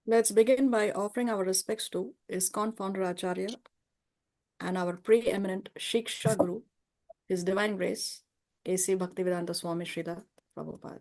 Let's begin by offering our respects to ISKCON founder Acharya and our preeminent Shiksha Guru, His Divine Grace, A.C. Bhaktivedanta Swami Srila Prabhupada.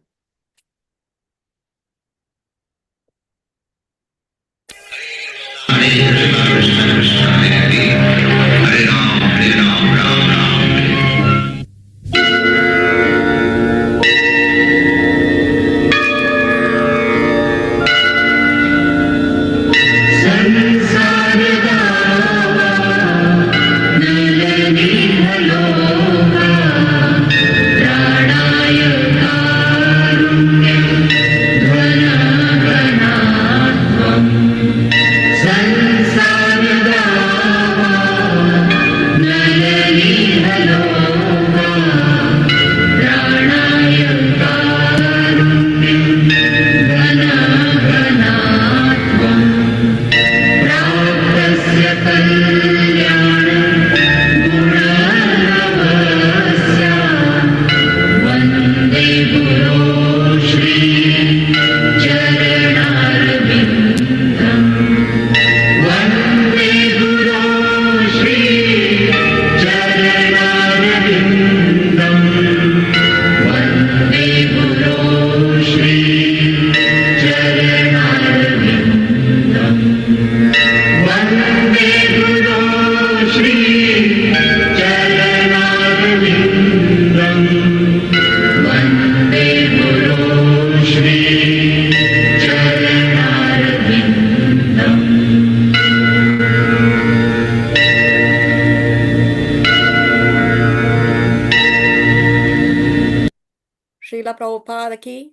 Srila Prabhupada ki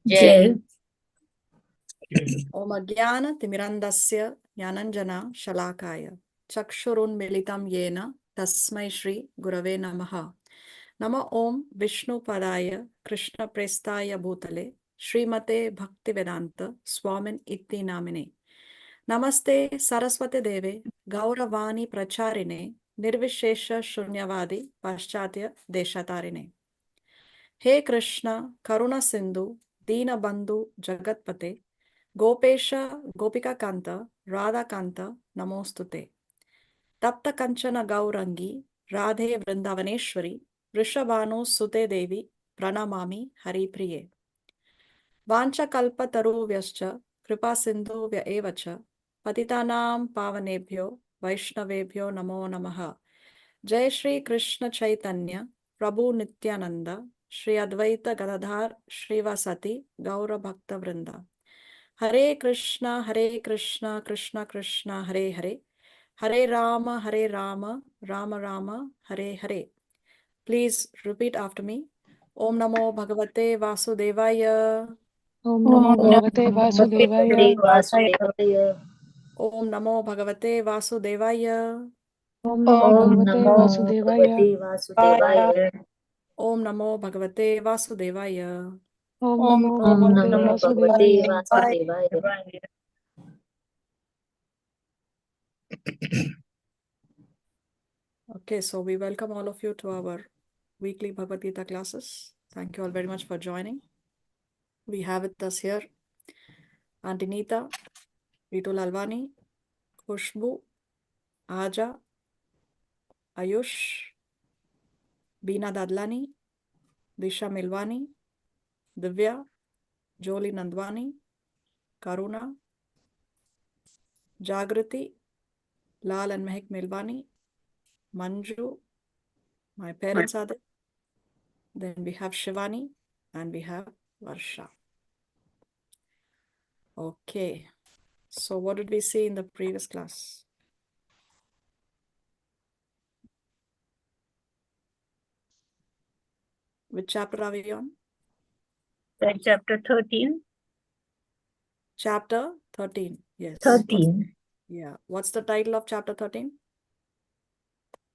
Jai. Om Agyana Timirandasya Jnananjana Shalakaya Chakshurun Militam Yena Tasmai Shri Gurave Namaha. Nama Om Vishnu Padaya Krishna Prestaya Bhutale Srimate Bhaktivedanta Swamin Itti Namine. Namaste Saraswati Deve Gauravani Pracharine Nirvishesha Shunyavadi Paschatya Deshatarine. He Krishna Karuna Sindhu Dina Bandhu Jagatpate Gopesha Gopika Kanta Radha Kanta Namostute Tapta Kanchana Gaurangi Radhe Vrindavaneshwari Vrishabhanu Sute Devi Pranamami Hari Priye Vancha Kalpa Taru Vyascha Kripa Sindhu Vya Evacha Patitanam Pavanebhyo Vaishnavebhyo Namo Namaha. Jai Shri Krishna Chaitanya Prabhu Nityananda Shri Advaita Gadadhar Shrivasati Gaura Bhakta Vrinda. Hare Krishna Krishna Krishna Hare Hare Hare Rama Rama Rama Hare Hare. Please repeat after me. Om Namo Bhagavate Vasudevaya. Om Namo Bhagavate Vasudevaya. Vasudevaya. Om Namo Bhagavate Vasudevaya. Om Namo Bhagavate Vasudevaya. Vasudevaya. Om Namo Bhagavate Vasudevaya. Om Namo Bhagavate Vasudevaya. Vasudevaya. Okay, so we welcome all of you to our weekly Bhagavad Gita classes. Thank you all very much for joining. We have with us here Auntie Neeta, Ritu Lalwani, Khushbu, Aja, Ayush, Beena Dadlani, Disha Milwani, Divya, Jolie Nandwani, Karuna, Jagrati, Lal and Mehak Milwani, Manju, my parents are there. Then we have Shivani and we have Varsha. Okay, so what did we see in the previous class? Which chapter are we on? Chapter 13. Chapter 13, yes. 13. Yeah, what's the title of chapter 13?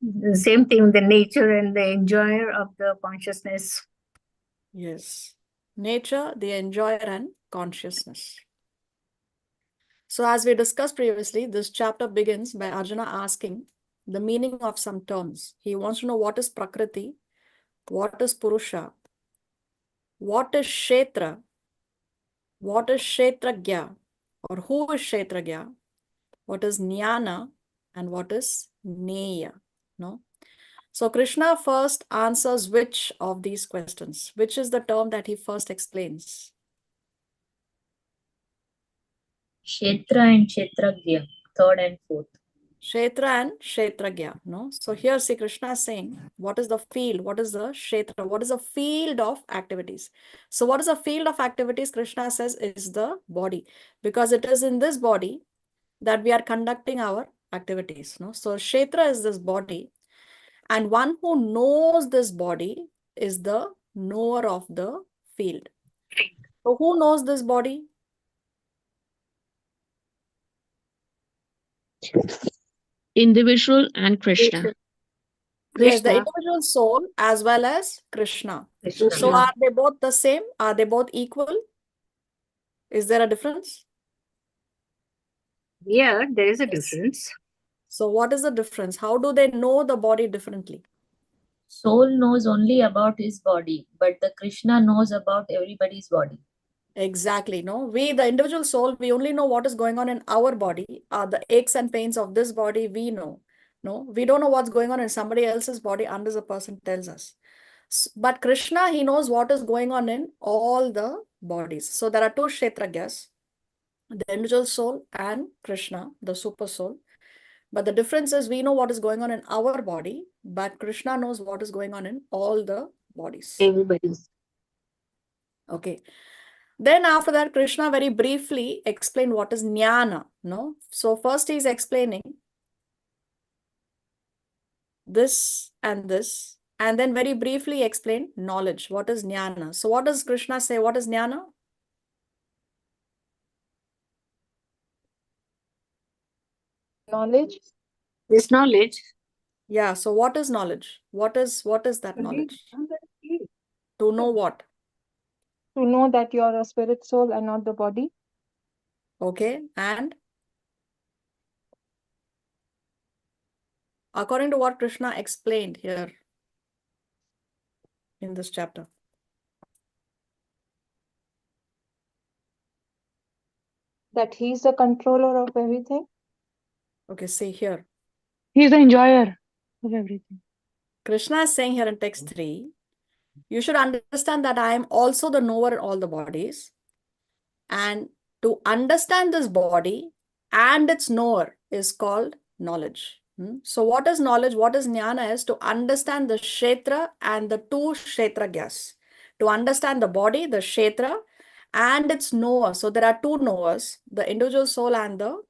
The same thing, the nature and the enjoyer of the consciousness. Yes, nature, the enjoyer and consciousness. So as we discussed previously, this chapter begins by Arjuna asking the meaning of some terms. He wants to know what is Prakriti, what is Purusha, what is Kshetra, what is Kshetragya, or who is Kshetragya, what is Jnana, and what is Neya. No? So Krishna first answers which of these questions? Which is the term that he first explains? Kshetra and Kshetragya, third and fourth. Kshetra and Kshetragya. No? So here see Krishna is saying, what is the field? What is the Kshetra? What is the field of activities? So what is the field of activities? Krishna says is the body. Because it is in this body that we are conducting our activities. No? So Kshetra is this body. And one who knows this body is the knower of the field. So who knows this body? Individual and Krishna. Yes, the Krishna. individual soul as well as Krishna. Krishna. So are they both the same? Are they both equal? Is there a difference? Yeah, there is a Yes. difference. So what is the difference? How do they know the body differently? Soul knows only about his body, but the Krishna knows about everybody's body. Exactly. No, we, the individual soul, we only know what is going on in our body. The aches and pains of this body, we know. No, we don't know what's going on in somebody else's body unless a person tells us. But Krishna, he knows what is going on in all the bodies. So there are two Kshetragyas, the individual soul and Krishna, the super soul. But the difference is we know what is going on in our body, but Krishna knows what is going on in all the bodies. Everybody's. Okay. Then after that, Krishna very briefly explained what is jnana. No? So first he is explaining this, and then very briefly explain knowledge. What is jnana? So what does Krishna say? What is jnana? Knowledge. This knowledge. Yeah. So what is knowledge? What is that knowledge? To know what? To know that you are a spirit soul and not the body. Okay. And according to what Krishna explained here in this chapter. That he's the controller of everything. Okay, see here. He's the enjoyer of everything. Krishna is saying here in text 3, you should understand that I am also the knower in all the bodies. And to understand this body and its knower is called knowledge. So what is knowledge? What is jnana is to understand the kshetra and the two kshetragyas. To understand the body, the kshetra, and its knower. So there are two knowers, the individual soul and the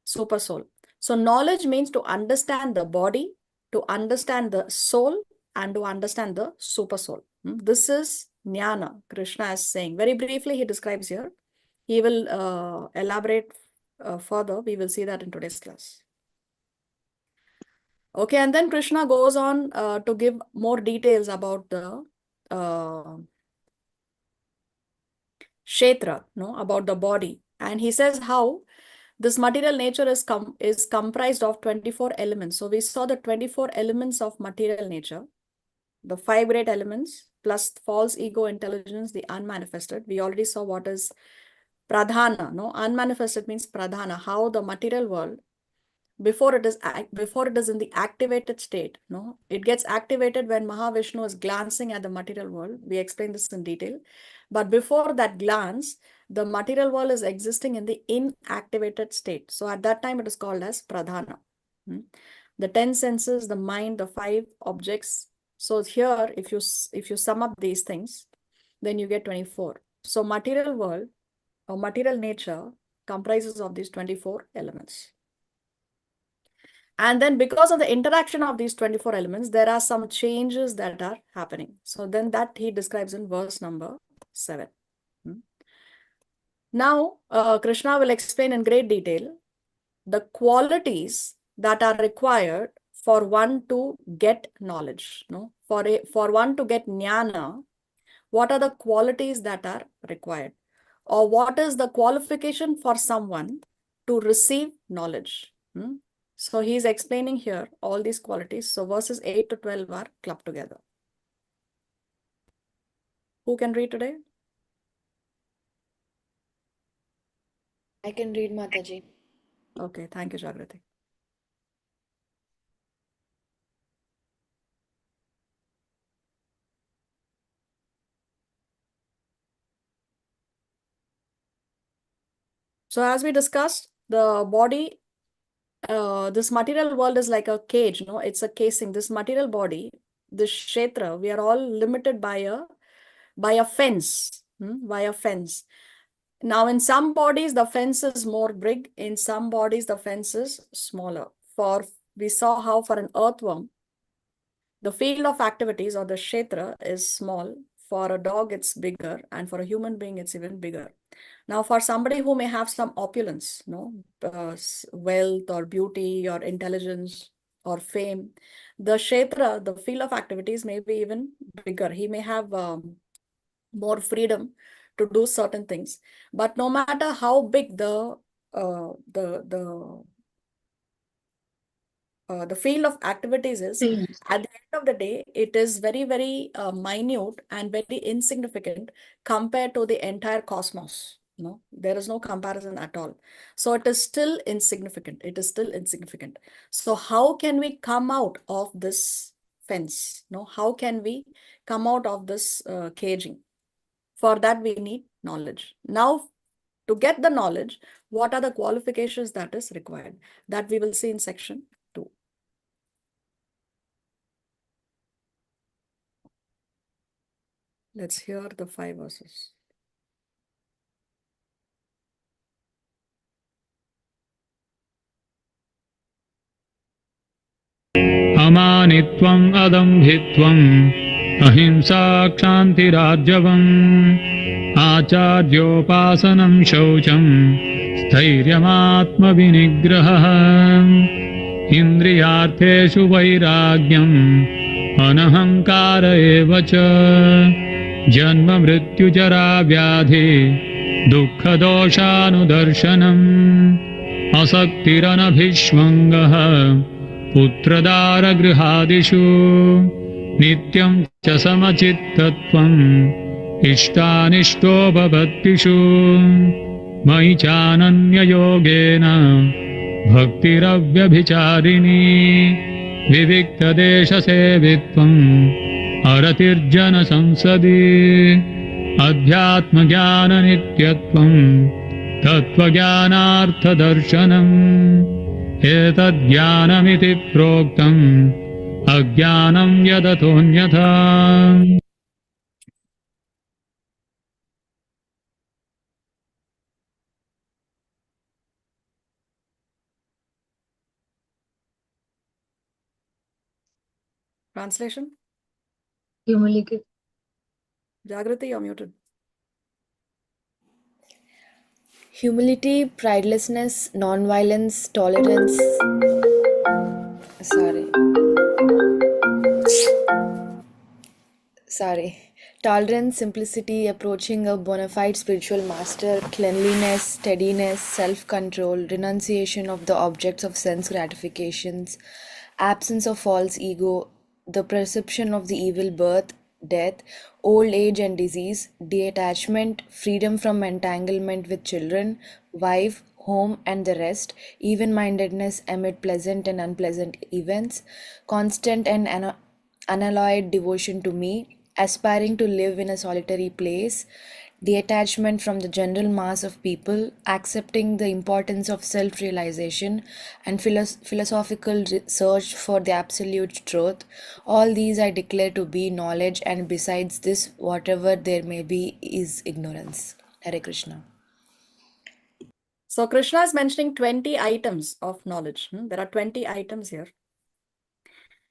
super soul. So knowledge means to understand the body, to understand the soul, and to understand the super soul. This is jnana, Krishna is saying. Very briefly, he describes here. He will elaborate further. We will see that in today's class. Okay, and then Krishna goes on to give more details about the kshetra, no, about the body. And he says how this material nature is comprised of 24 elements. So we saw the 24 elements of material nature, the 5 great elements plus false ego intelligence, the unmanifested. We already saw what is pradhana, no? Unmanifested means pradhana, how the material world, before it is in the activated state, no? It gets activated when Mahavishnu is glancing at the material world. We explained this in detail. But before that glance, the material world is existing in the inactivated state. So at that time, it is called as pradhana. The 10 senses, the mind, the 5 objects. So here, if you sum up these things, then you get 24. So material world or material nature comprises of these 24 elements. And then because of the interaction of these 24 elements, there are some changes that are happening. So then that he describes in verse number 7. Now, Krishna will explain in great detail the qualities that are required for one to get knowledge. No? For one to get jnana, what are the qualities that are required? Or what is the qualification for someone to receive knowledge? So he's explaining here all these qualities. So verses 8 to 12 are clubbed together. Who can read today? I can read, Mataji. Okay, thank you, Jagrati. So as we discussed, the body, this material world is like a cage, no? It's a casing. This material body, this kshetra, we are all limited by a fence, by a fence. Now, in some bodies, the fence is more big. In some bodies, the fence is smaller. We saw how for an earthworm, the field of activities or the kshetra is small. For a dog, it's bigger, and for a human being, it's even bigger. Now, for somebody who may have some opulence, wealth or beauty or intelligence or fame, the kshetra, the field of activities, may be even bigger. He may have more freedom to do certain things. But no matter how big the field of activities is, at the end of the day, it is very, very minute and very insignificant compared to the entire cosmos. No, there is no comparison at all. So it is still insignificant. It is still insignificant. So how can we come out of this fence? No, how can we come out of this caging? For that, we need knowledge. Now, to get the knowledge, what are the qualifications that is required? That we will see in section 2. Let's hear the 5 verses. अमानित्वम् अदम्भित्वम् अहिंसा क्षान्तिरार्जवम् आचार्योपासनं शौचं स्थैर्यमात्मविनिग्रहः इन्द्रियार्थेषु वैराग्यम् अनहङ्कार एव च जन्म मृत्युजरा व्याधि दुःखदोषानुदर्शनम् असक्तिरनभिष्वङ्गः पुत्रदारगृहादिषु नित्यं च समचित्तत्वम् इष्टानिष्टोपपत्तिषु मयि चानन्ययोगेन भक्तिरव्यभिचारिणी विविक्तदेशसेवित्वम् अरतिर्जनसंसदि अध्यात्मज्ञाननित्यत्वम् तत्त्वज्ञानार्थदर्शनम् एतज्ज्ञानमिति प्रोक्तम् अज्ञानं यदतोऽन्यथा। Translation? Humility. Jagrati, you're muted. Humility, pridelessness, non-violence, tolerance. Tolerance, simplicity, approaching a bona fide spiritual master, cleanliness, steadiness, self-control, renunciation of the objects of sense gratifications, absence of false ego, the perception of the evil birth, death, old age and disease, detachment, freedom from entanglement with children, wife, home, and the rest, even mindedness amid pleasant and unpleasant events, constant and unalloyed devotion to me, aspiring to live in a solitary place, detachment from the general mass of people, accepting the importance of self realization, and philosophical search for the absolute truth. All these I declare to be knowledge, and besides this, whatever there may be is ignorance. Hare Krishna. So Krishna is mentioning 20 items of knowledge. There are 20 items here.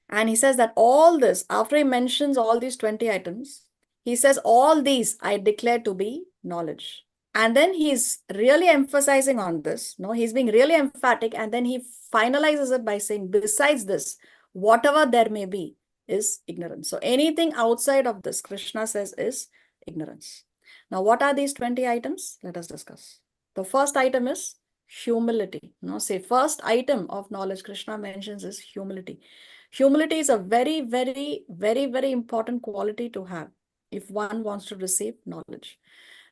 And he says that all this, after he mentions all these 20 items, he says all these I declare to be knowledge. And then he's really emphasizing on this. No, he's being really emphatic. And then he finalizes it by saying, besides this, whatever there may be is ignorance. So anything outside of this, Krishna says, is ignorance. Now, what are these 20 items? Let us discuss. The first item is humility. Say first item of knowledge Krishna mentions is humility. Humility is a very, very, very, very important quality to have if one wants to receive knowledge.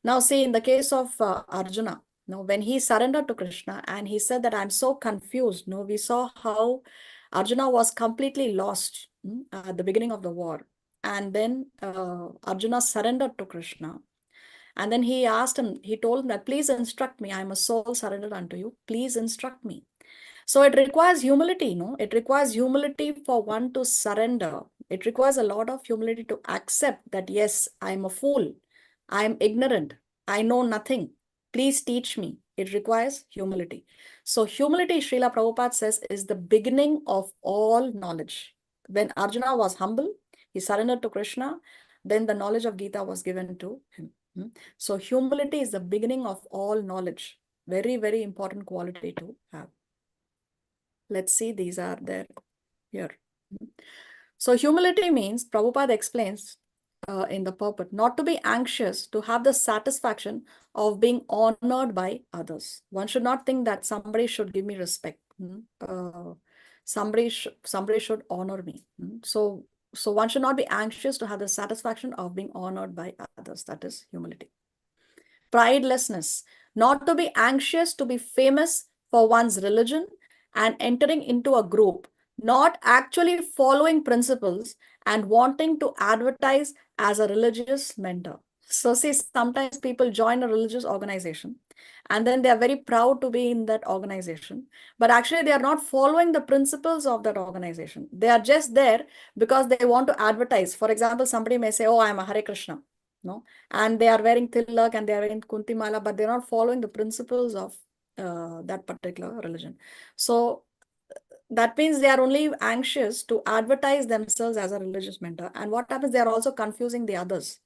Now, see, in the case of Arjuna, No, when he surrendered to Krishna and he said that I'm so confused. No, we saw how Arjuna was completely lost at the beginning of the war. And then Arjuna surrendered to Krishna. And then he asked him, he told him that, please instruct me. I am a soul surrendered unto you. Please instruct me. So it requires humility, no? It requires humility for one to surrender. It requires a lot of humility to accept that, yes, I am a fool. I am ignorant. I know nothing. Please teach me. It requires humility. So humility, Srila Prabhupada says, is the beginning of all knowledge. When Arjuna was humble, he surrendered to Krishna, then the knowledge of Gita was given to him. So humility is the beginning of all knowledge. Very, very important quality to have. Let's see, these are there here. So humility means, Prabhupada explains in the purport, not to be anxious to have the satisfaction of being honored by others. One should not think that somebody should give me respect. Somebody should honor me. So one should not be anxious to have the satisfaction of being honored by others. That is humility. Pridelessness, not to be anxious to be famous for one's religion and entering into a group, not actually following principles and wanting to advertise as a religious mentor. So see, sometimes people join a religious organization and then they are very proud to be in that organization, but actually they are not following the principles of that organization. They are just there because they want to advertise. For example, somebody may say, oh, I am a Hare Krishna. No, and they are wearing tilak and they are wearing kuntimala, but they're not following the principles of that particular religion. So that means they are only anxious to advertise themselves as a religious mentor. And what happens, they are also confusing the others,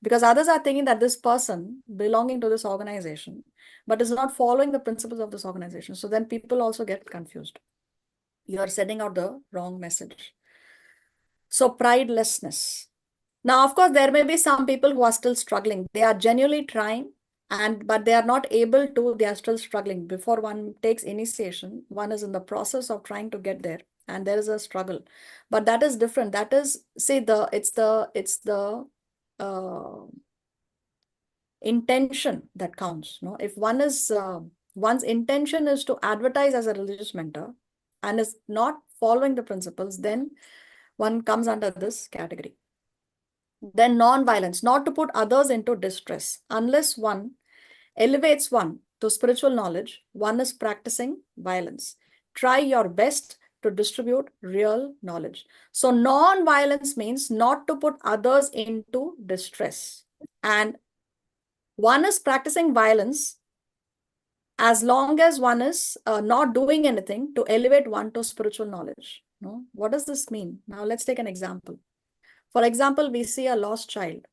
because others are thinking that this person belonging to this organization, but is not following the principles of this organization. So then people also get confused. You are sending out the wrong message. So pridelessness. Now, of course, there may be some people who are still struggling. They are genuinely trying, but they are not able to, they are still struggling. Before one takes initiation, one is in the process of trying to get there, and there is a struggle. But that is different. That is, see, it's the intention that counts. No, if one is one's intention is to advertise as a religious mentor and is not following the principles, then one comes under this category. Then non-violence, not to put others into distress. Unless one elevates one to spiritual knowledge, one is practicing violence. Try your best to distribute real knowledge. So non-violence means not to put others into distress. And one is practicing violence as long as one is not doing anything to elevate one to spiritual knowledge. No? What does this mean? Now let's take an example. For example, we see a lost child,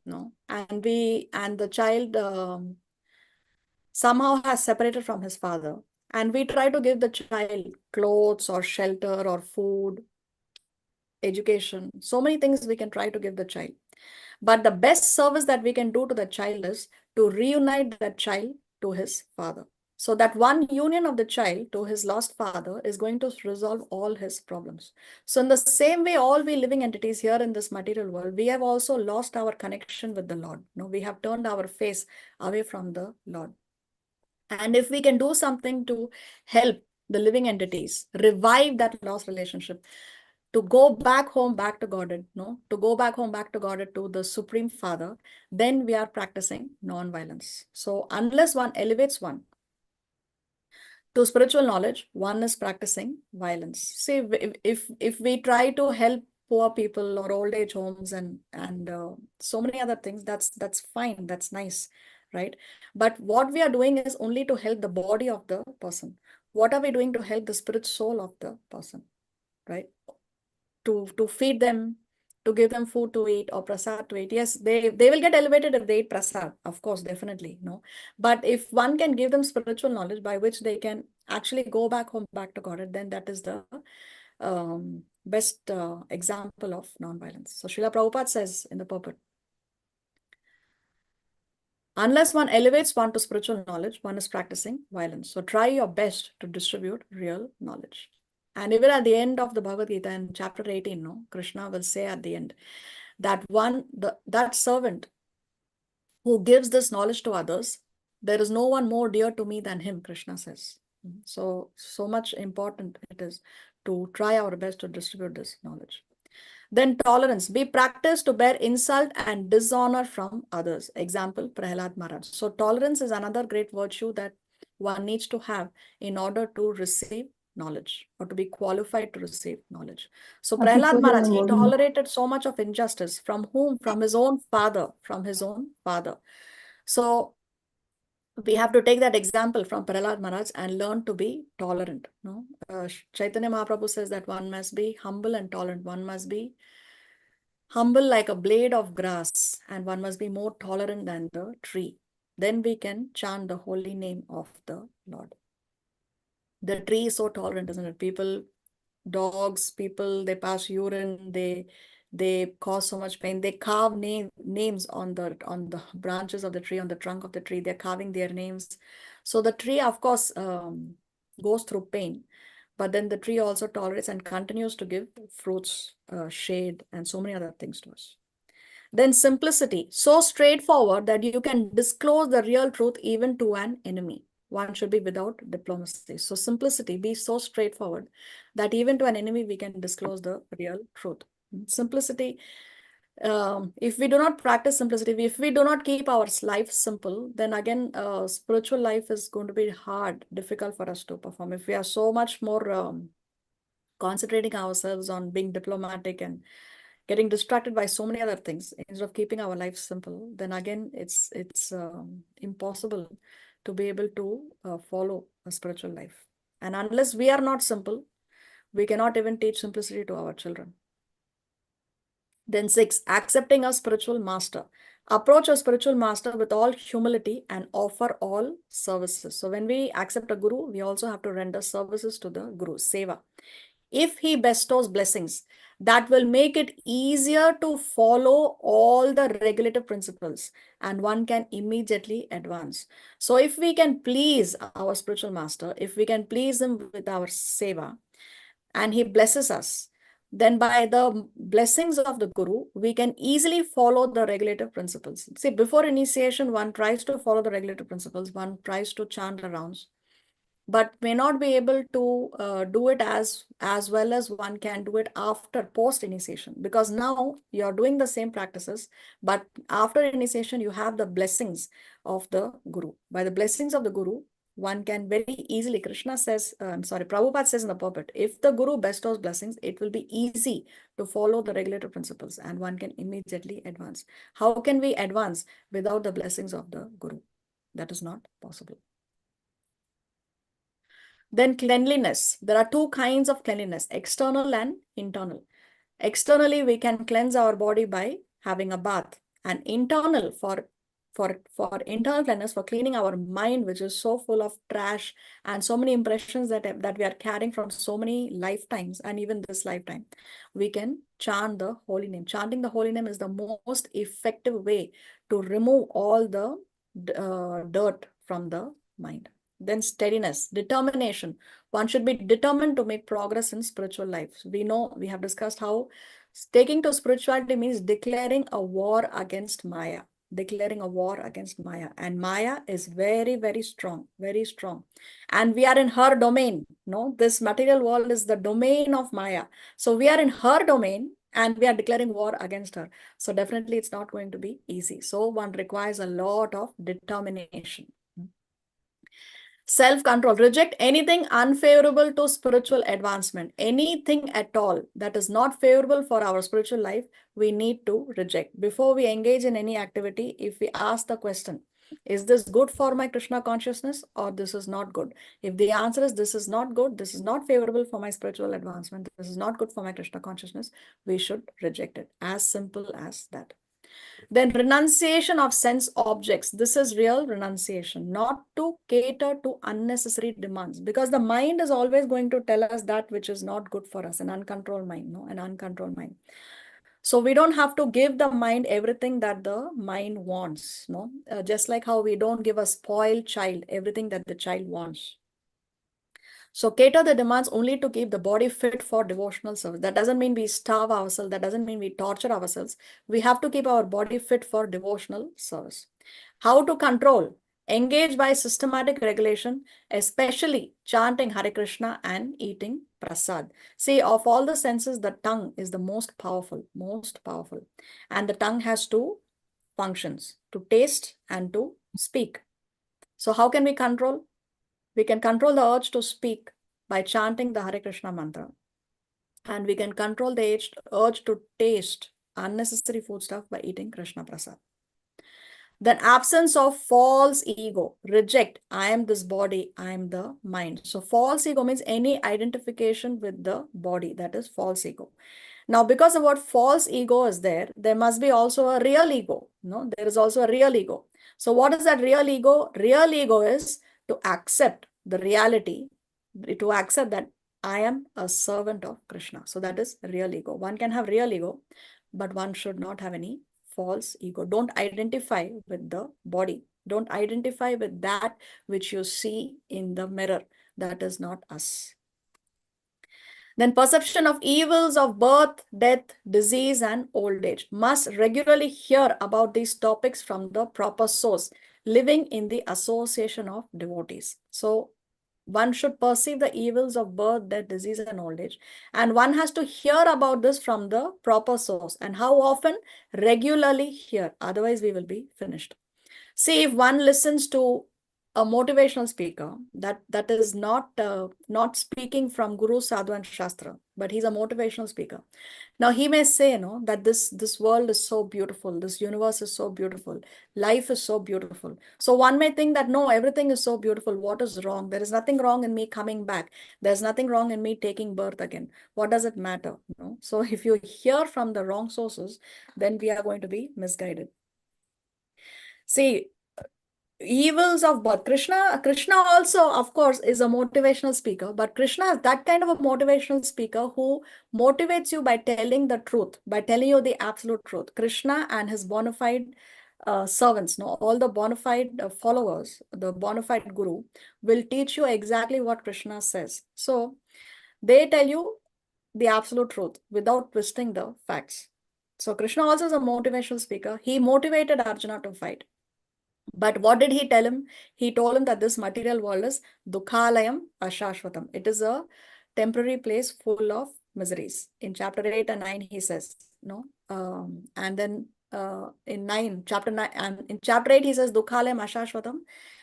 no, and the child somehow has separated from his father, and we try to give the child clothes or shelter or food, education, so many things we can try to give the child. But the best service that we can do to the child is to reunite that child to his father. So that one union of the child to his lost father is going to resolve all his problems. So in the same way, all we living entities here in this material world, we have also lost our connection with the Lord. No, we have turned our face away from the Lord. And if we can do something to help the living entities revive that lost relationship, to go back home, back to Godhead, no, to go back home, back to Godhead, to the Supreme Father, then we are practicing non-violence. So unless one elevates one to spiritual knowledge, one is practicing violence. See, if we try to help poor people or old age homes and so many other things, that's fine, that's nice, right? But what we are doing is only to help the body of the person. What are we doing to help the spirit soul of the person, right? To feed them, to give them food to eat or prasad to eat. Yes, they will get elevated if they eat prasad, of course, definitely, no. But if one can give them spiritual knowledge by which they can actually go back home, back to God, then that is the best example of non-violence. So Srila Prabhupada says in the purport, unless one elevates one to spiritual knowledge, one is practicing violence. So try your best to distribute real knowledge. And even at the end of the Bhagavad Gita in chapter 18, no, Krishna will say at the end that that servant who gives this knowledge to others There is no one more dear to me than him, Krishna says. So much important it is to try our best to distribute this knowledge. Then tolerance. Be practiced to bear insult and dishonor from others. Example, Prahlad Maharaj. So tolerance is another great virtue that one needs to have in order to receive knowledge or to be qualified to receive knowledge. So Prahlad Maharaj, he tolerated so much of injustice. From whom? From his own father. From his own father. So we have to take that example from Prahlad Maharaj and learn to be tolerant. No? Chaitanya Mahaprabhu says that one must be humble and tolerant. One must be humble like a blade of grass, and one must be more tolerant than the tree. Then we can chant the holy name of the Lord. The tree is so tolerant, isn't it? People, dogs, people, they pass urine, they cause so much pain. They carve names on the branches of the tree, on the trunk of the tree. They're carving their names. So the tree, of course, goes through pain. But then the tree also tolerates and continues to give fruits, shade, and so many other things to us. Then simplicity, so straightforward that you can disclose the real truth even to an enemy. One should be without diplomacy. So simplicity, be so straightforward that even to an enemy we can disclose the real truth. Simplicity, if we do not practice simplicity, if we do not keep our life simple, then again, spiritual life is going to be hard, difficult for us to perform. If we are so much more concentrating ourselves on being diplomatic and getting distracted by so many other things instead of keeping our life simple, then again, it's impossible to be able to follow a spiritual life. And unless we are not simple, we cannot even teach simplicity to our children. Then 6, accepting a spiritual master. Approach a spiritual master with all humility and offer all services. So when we accept a guru, we also have to render services to the guru, seva. If he bestows blessings, that will make it easier to follow all the regulative principles and one can immediately advance. So if we can please our spiritual master, if we can please him with our seva and he blesses us, then by the blessings of the guru, we can easily follow the regulative principles. See, before initiation, one tries to follow the regulative principles, one tries to chant the rounds, but may not be able to do it as well as one can do it after post initiation, because now you're doing the same practices, but after initiation you have the blessings of the guru. By the blessings of the guru, one can very easily, Krishna says, Prabhupada says in the pulpit, if the guru bestows blessings, it will be easy to follow the regulative principles and one can immediately advance. How can we advance without the blessings of the guru? That is not possible. Then cleanliness. There are two kinds of cleanliness, external and internal. Externally, we can cleanse our body by having a bath, and internal for internal cleanliness, for cleaning our mind, which is so full of trash and so many impressions that we are carrying from so many lifetimes and even this lifetime, we can chant the holy name. Chanting the holy name is the most effective way to remove all the dirt from the mind. Then steadiness, determination. One should be determined to make progress in spiritual life. We know, we have discussed how taking to spirituality means declaring a war against Maya. Declaring a war against Maya. And Maya is very, very strong, very strong. And we are in her domain. No, this material world is the domain of Maya. So we are in her domain and we are declaring war against her. So definitely it's not going to be easy. So one requires a lot of determination. Self-control. Reject anything unfavorable to spiritual advancement. Anything at all that is not favorable for our spiritual life, we need to reject. Before we engage in any activity, if we ask the question, is this good for my Krishna consciousness or this is not good? If the answer is this is not good, this is not favorable for my spiritual advancement, this is not good for my Krishna consciousness, we should reject it. As simple as that. Then renunciation of sense objects. This is real renunciation, not to cater to unnecessary demands, because the mind is always going to tell us that which is not good for us, an uncontrolled mind, no, an uncontrolled mind. So we don't have to give the mind everything that the mind wants, no, just like how we don't give a spoiled child everything that the child wants. So cater the demands only to keep the body fit for devotional service. That doesn't mean we starve ourselves. That doesn't mean we torture ourselves. We have to keep our body fit for devotional service. How to control? Engage by systematic regulation, especially chanting Hare Krishna and eating prasad. See, of all the senses, the tongue is the most powerful, most powerful. And the tongue has two functions, to taste and to speak. So how can we control? We can control the urge to speak by chanting the Hare Krishna mantra. And we can control the urge to taste unnecessary food stuff by eating Krishna prasad. Then absence of false ego. Reject, I am this body, I am the mind. So false ego means any identification with the body. That is false ego. Now, because of what false ego is there must be also a real ego. No, there is also a real ego. So what is that real ego? Real ego is to accept the reality, to accept that I am a servant of Krishna. So that is real ego. One can have real ego, but one should not have any false ego. Don't identify with the body. Don't identify with that which you see in the mirror. That is not us. Then perception of evils of birth, death, disease, and old age. Must regularly hear about these topics from the proper source, living in the association of devotees. So one should perceive the evils of birth, death, disease, and old age. And one has to hear about this from the proper source. And how often? Regularly hear. Otherwise, we will be finished. See, if one listens to a motivational speaker that is not speaking from Guru, Sadhu, and Shastra, but he's a motivational speaker. Now he may say, that this world is so beautiful, this universe is so beautiful, life is so beautiful. So one may think that no, everything is so beautiful. What is wrong? There is nothing wrong in me coming back. There's nothing wrong in me taking birth again. What does it matter? So if you hear from the wrong sources, then we are going to be misguided. See, evils of birth. Krishna also, of course, is a motivational speaker, but Krishna is that kind of a motivational speaker who motivates you by telling the truth, by telling you the absolute truth. Krishna and his bona fide servants, all the bona fide followers, the bona fide guru will teach you exactly what Krishna says. So they tell you the absolute truth without twisting the facts. So Krishna also is a motivational speaker. He motivated Arjuna to fight. But what did he tell him? He told him that this material world is dukhalayam ashashvatam. It is a temporary place full of miseries. In chapter 8 and 9, he says, and then in chapter 9, and in chapter 8, he says dukhalayam ashashvatam.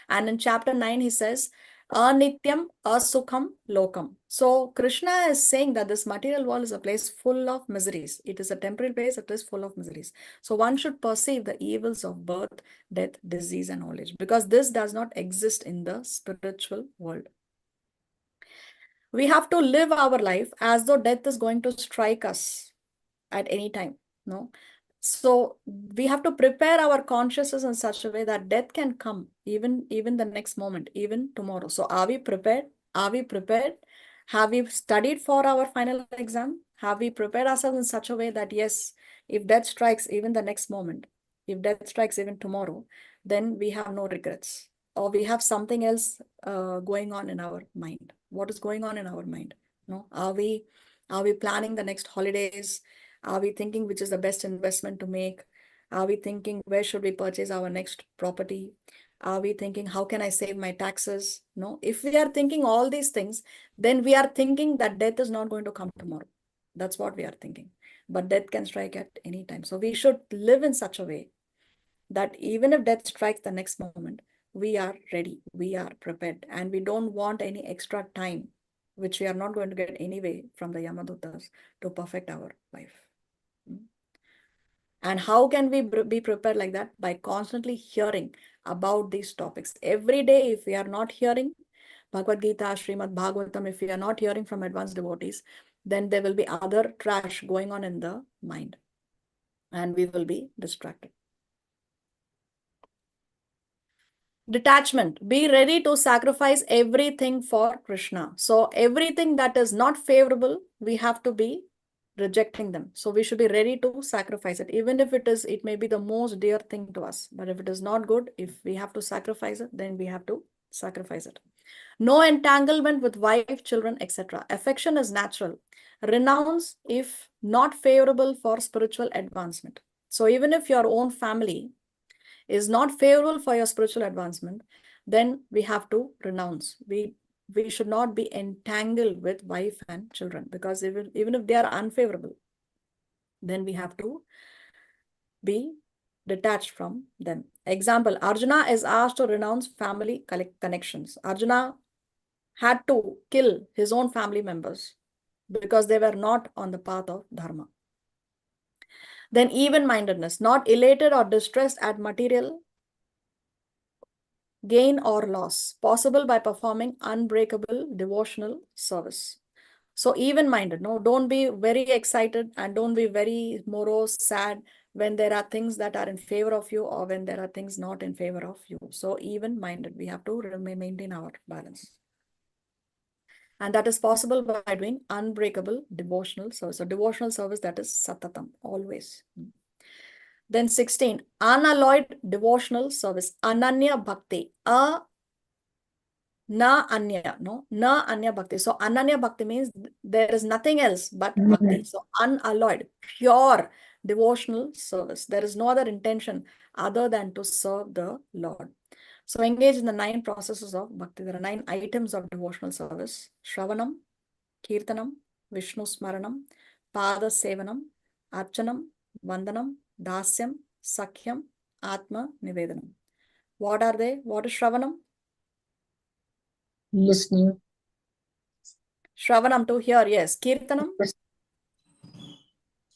And in chapter 9, he says, anityam asukham lokam. So Krishna is saying that this material world is a place full of miseries. It is a temporary place, it is full of miseries. So one should perceive the evils of birth, death, disease, and old age, because this does not exist in the spiritual world. We have to live our life as though death is going to strike us at any time. So we have to prepare our consciousness in such a way that death can come even the next moment, even tomorrow. So are we prepared? Are we prepared? Have we studied for our final exam? Have we prepared ourselves in such a way that yes, if death strikes even the next moment, if death strikes even tomorrow, then we have no regrets, or we have something else going on in our mind. What is going on in our mind? Are we planning the next holidays? Are we thinking which is the best investment to make? Are we thinking where should we purchase our next property? Are we thinking how can I save my taxes? No, if we are thinking all these things, then we are thinking that death is not going to come tomorrow. That's what we are thinking. But death can strike at any time. So we should live in such a way that even if death strikes the next moment, we are ready, we are prepared, and we don't want any extra time, which we are not going to get anyway from the Yamadutas, to perfect our life. And how can we be prepared like that? By constantly hearing about these topics. Every day, if we are not hearing Bhagavad Gita, Srimad Bhagavatam, if we are not hearing from advanced devotees, then there will be other trash going on in the mind, and we will be distracted. Detachment. Be ready to sacrifice everything for Krishna. So everything that is not favorable, we have to be rejecting them. So we should be ready to sacrifice it, even if it may be the most dear thing to us. But if it is not good, if we have to sacrifice it, then we have to sacrifice it. No entanglement with wife, children, etc. Affection is natural. Renounce if not favorable for spiritual advancement. So even if your own family is not favorable for your spiritual advancement, then we have to renounce. We should not be entangled with wife and children, because even if they are unfavorable, then we have to be detached from them. Example, Arjuna is asked to renounce family connections. Arjuna had to kill his own family members because they were not on the path of dharma. Then even-mindedness, not elated or distressed at material gain or loss, possible by performing unbreakable devotional service. So even-minded, no, don't be very excited and don't be very morose, sad when there are things that are in favor of you or when there are things not in favor of you. So even-minded, we have to maintain our balance. And that is possible by doing unbreakable devotional service. So devotional service, that is satatam, always. Then 16, unalloyed devotional service, ananya bhakti, na anya, no, na anya bhakti. So ananya bhakti means there is nothing else but bhakti. So unalloyed, pure devotional service. There is no other intention other than to serve the Lord. So engage in the 9 processes of bhakti. There are 9 items of devotional service: Shravanam, Kirtanam, Vishnu Smaranam, Pada Sevanam, Archanam, Vandanam, Dasyam, Sakhyam, Atma Nivedanam. What are they? What is Shravanam? Listening. Shravanam, to hear, yes. Kirtanam,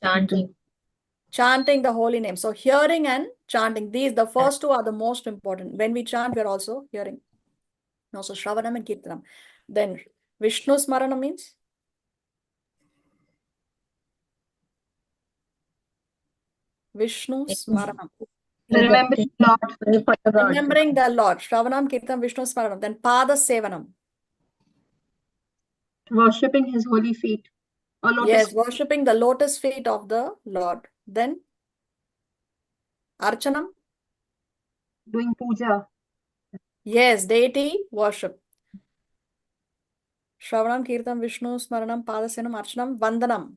Chanting. chanting the holy name. So hearing and chanting, these, the first 2 are the most important. When we chant, we are also hearing. No, so Shravanam and Kirtanam. Then Vishnu Smarana means? Vishnu Smaranam. Remembering Lord. Remembering the Lord. Shravanam, Kirtanam, Vishnu Smaranam. Then Pada Sevanam. Worshipping his holy feet. Or lotus. Yes, worshipping the lotus feet of the Lord. Then Archanam. Doing puja. Yes, deity worship. Shravanam, Kirtanam, Vishnu Smaranam, Pada Sevanam, Archanam, Vandanam.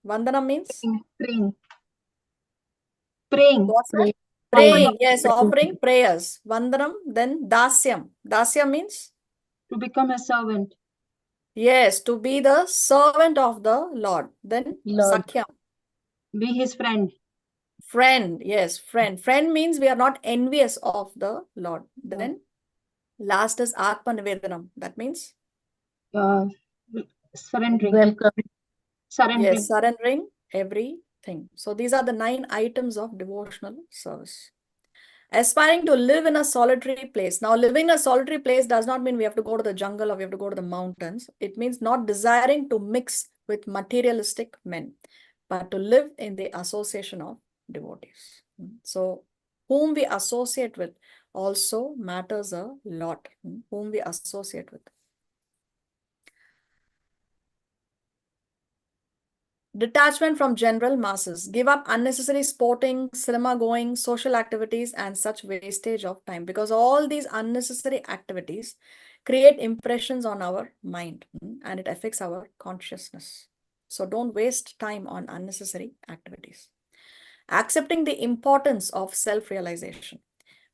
Vandanam means? Praying. Praying. Praying. Praying, yes, offering prayers. Vandanam, then Dasyam. Dasyam means? To become a servant. Yes, to be the servant of the Lord. Then Lord. Sakhyam. Be his friend. Friend, yes, friend. Friend means we are not envious of the Lord. Then last is Atma Nivedanam. That means? Surrendering. Welcome. Surrendering. Yes, surrendering everything. So these are the 9 items of devotional service. Aspiring to live in a solitary place. Now, living in a solitary place does not mean we have to go to the jungle or we have to go to the mountains. It means not desiring to mix with materialistic men, but to live in the association of devotees. So, whom we associate with also matters a lot. Whom we associate with. Detachment from general masses. Give up unnecessary sporting, cinema going, social activities, and such wastage of time, because all these unnecessary activities create impressions on our mind and it affects our consciousness. So don't waste time on unnecessary activities. Accepting the importance of self-realization.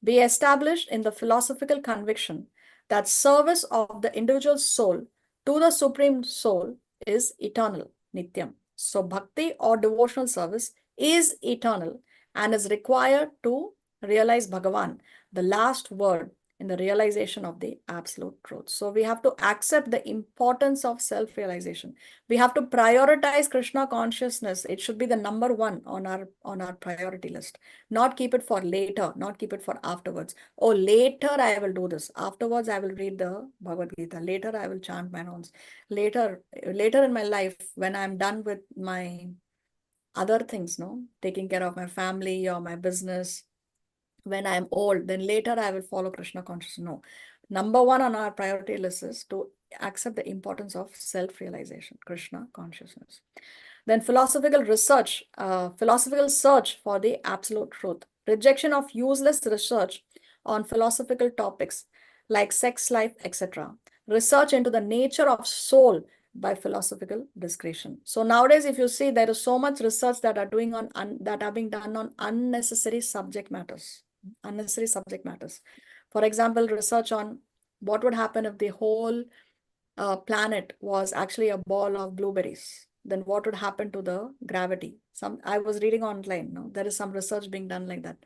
Be established in the philosophical conviction that service of the individual soul to the Supreme Soul is eternal, Nityam. So bhakti or devotional service is eternal and is required to realize Bhagavan, the last word in the realization of the absolute truth. So we have to accept the importance of self-realization. We have to prioritize Krishna consciousness. It should be the number 1 on our priority list. Not keep it for later, not keep it for afterwards. Oh, later I will do this. Afterwards, I will read the Bhagavad Gita. Later, I will chant my rounds. Later in my life, when I'm done with my other things, no, taking care of my family or my business, when I'm old, then later I will follow Krishna consciousness. No. Number 1 on our priority list is to accept the importance of self-realization, Krishna consciousness. Then philosophical research, philosophical search for the absolute truth. Rejection of useless research on philosophical topics like sex life, etc. Research into the nature of soul by philosophical discretion. So nowadays, if you see, there is so much research that are being done on unnecessary subject matters. Unnecessary subject matters. For example, research on what would happen if the whole planet was actually a ball of blueberries. Then what would happen to the gravity? I was reading online. No, there is some research being done like that.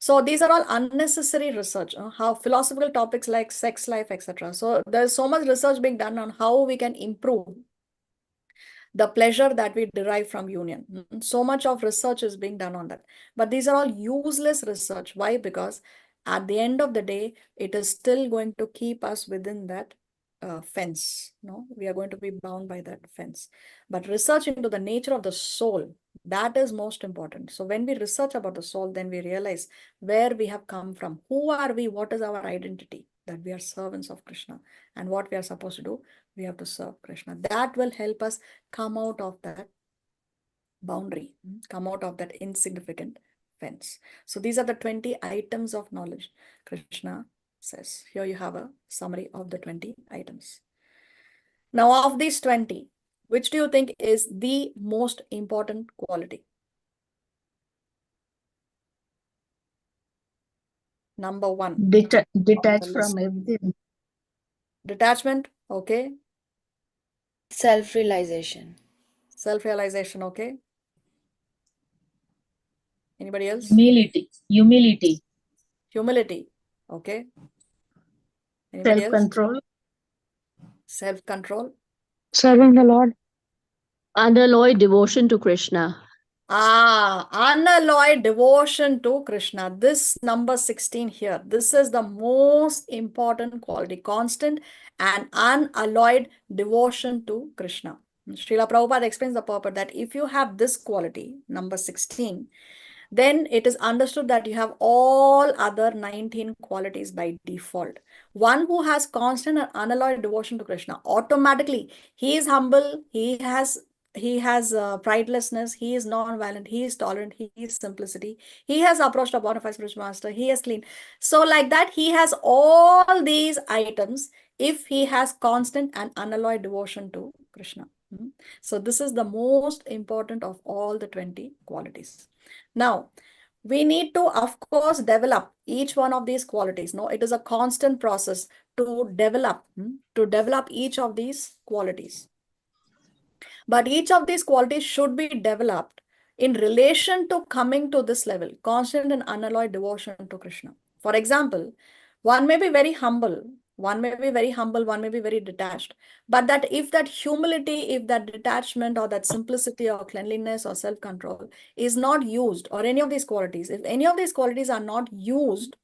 So these are all unnecessary research. How philosophical topics like sex life, etc. So there's so much research being done on how we can improve the pleasure that we derive from union. So much of research is being done on that. But these are all useless research. Why? Because at the end of the day, it is still going to keep us within that fence. No, we are going to be bound by that fence. But research into the nature of the soul, that is most important. So when we research about the soul, then we realize where we have come from. Who are we? What is our identity? That we are servants of Krishna. And what we are supposed to do, we have to serve Krishna. That will help us come out of that boundary, come out of that insignificant fence. So these are the 20 items of knowledge Krishna says. Here you have a summary of the 20 items. Now, of these 20, which do you think is the most important quality? Number one. Detach from everything. Detachment, okay. Self-realization. Self-realization, okay. Anybody else? Humility. Humility, okay. Anybody else? Self-control. Self-control. Serving the Lord. Unalloyed devotion to Krishna. Unalloyed devotion to Krishna. This number 16 here, this is the most important quality. Constant and unalloyed devotion to Krishna. Srila Prabhupada explains the purport that if you have this quality, number 16, then it is understood that you have all other 19 qualities by default. One who has constant and unalloyed devotion to Krishna, automatically he is humble, he has pridelessness, he is non-violent, he is tolerant, he is simplicity, he has approached a bona fide spiritual master, he is clean. So like that, he has all these items if he has constant and unalloyed devotion to Krishna. So this is the most important of all the 20 qualities. Now, we need to, of course, develop each one of these qualities. No, it is a constant process to develop each of these qualities. But each of these qualities should be developed in relation to coming to this level, constant and unalloyed devotion to Krishna. For example, one may be very humble, one may be very detached. But that if that humility, if that detachment or that simplicity or cleanliness or self-control is not used, or any of these qualities, if any of these qualities are not used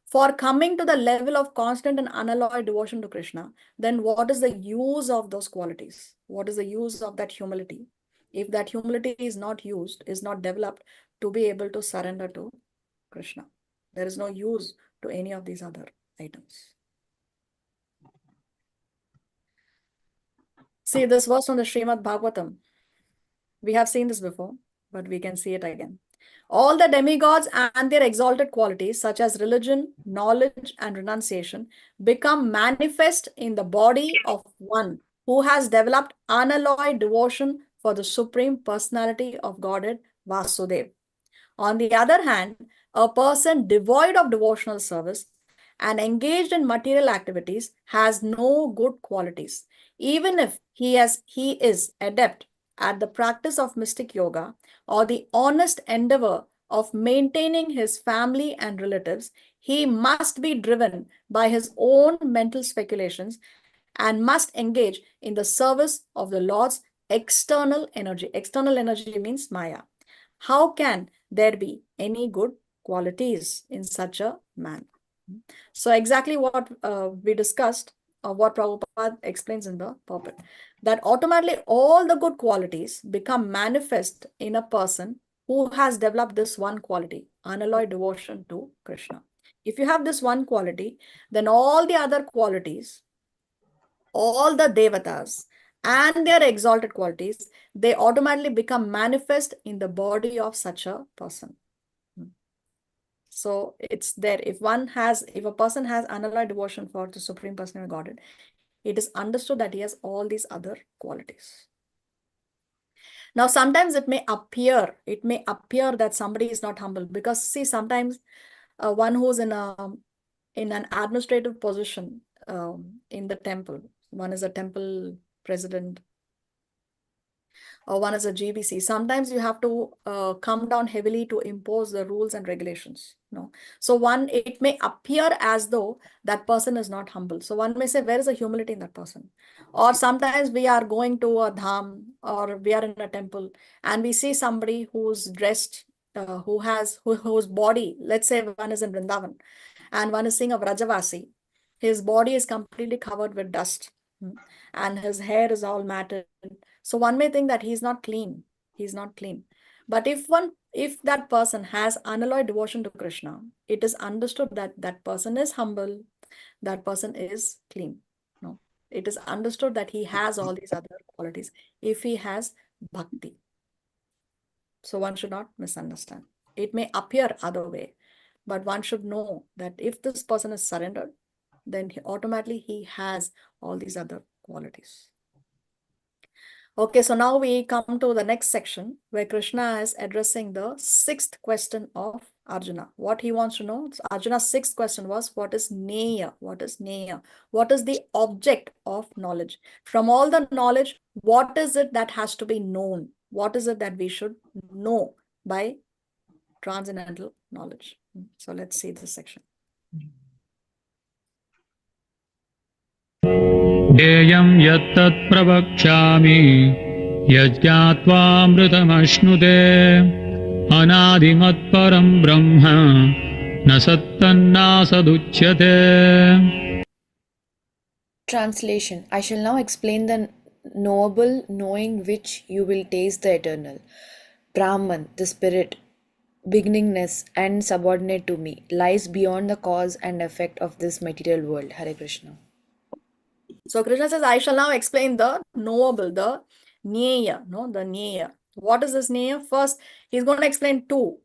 for coming to the level of constant and unalloyed devotion to Krishna, then what is the use of those qualities? What is the use of that humility? If that humility is not used, is not developed to be able to surrender to Krishna, there is no use to any of these other items. See this verse from the Srimad Bhagavatam. We have seen this before, but we can see it again. All the demigods and their exalted qualities, such as religion, knowledge, and renunciation, become manifest in the body of one who has developed unalloyed devotion for the Supreme Personality of Godhead, Vasudeva. On the other hand, a person devoid of devotional service and engaged in material activities has no good qualities. Even if he is adept at the practice of mystic yoga or the honest endeavor of maintaining his family and relatives, he must be driven by his own mental speculations and must engage in the service of the Lord's external energy. External energy means Maya. How can there be any good qualities in such a man? So exactly what we discussed, what Prabhupada explains in the purport, that automatically all the good qualities become manifest in a person who has developed this one quality, unalloyed devotion to Krishna. If you have this one quality, then all the other qualities, all the devatas and their exalted qualities, they automatically become manifest in the body of such a person. So it's there. If a person has unalloyed devotion for the Supreme Personality of Godhead, it is understood that he has all these other qualities. Now, sometimes it may appear that somebody is not humble, because see, sometimes one who's in an administrative position in the temple. One is a temple president, or one is a GBC. Sometimes you have to come down heavily to impose the rules and regulations. No, so it may appear as though that person is not humble. So one may say, where is the humility in that person? Or sometimes we are going to a dham, or we are in a temple, and we see somebody who's dressed, whose body, let's say one is in Vrindavan, and one is seeing a Vrajavasi. His body is completely covered with dust, and his hair is all matted. So one may think that he's not clean. He's not clean. But if that person has unalloyed devotion to Krishna, it is understood that that person is humble, that person is clean. No, it is understood that he has all these other qualities if he has bhakti. So one should not misunderstand. It may appear other way, but one should know that if this person is surrendered, then automatically he has all these other qualities. Okay, so now we come to the next section where Krishna is addressing the sixth question of Arjuna. What he wants to know, so Arjuna's sixth question was, what is Neya? What is Neya? What is the object of knowledge? From all the knowledge, what is it that has to be known? What is it that we should know by transcendental knowledge? So let's see this section. ध्येयं यत्तत् प्रवक्ष्यामि यज्ञात्वामृतमश्नुते अनादिमत्परं ब्रह्म न सत्तन्नासदुच्यते. Translation. I shall now explain the knowable, knowing which you will taste the eternal. Brahman, the spirit, beginningness and subordinate to me, lies beyond the cause and effect of this material world. Hare Krishna. So Krishna says, I shall now explain the knowable, the Neya, no, the Neya. What is this Neya? First, he's going to explain two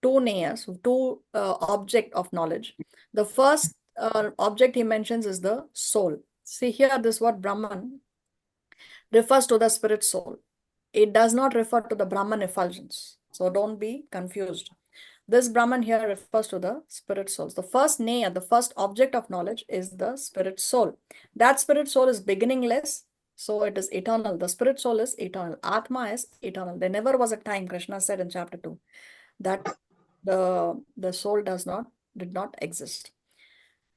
Neyas, two object of knowledge. The first object he mentions is the soul. See here, this word Brahman refers to the spirit soul. It does not refer to the Brahman effulgence. So don't be confused. This Brahman here refers to the spirit souls. The first Neya, the first object of knowledge is the spirit soul. That spirit soul is beginningless, so it is eternal. The spirit soul is eternal. Atma is eternal. There never was a time, Krishna said in chapter 2, that the soul did not exist.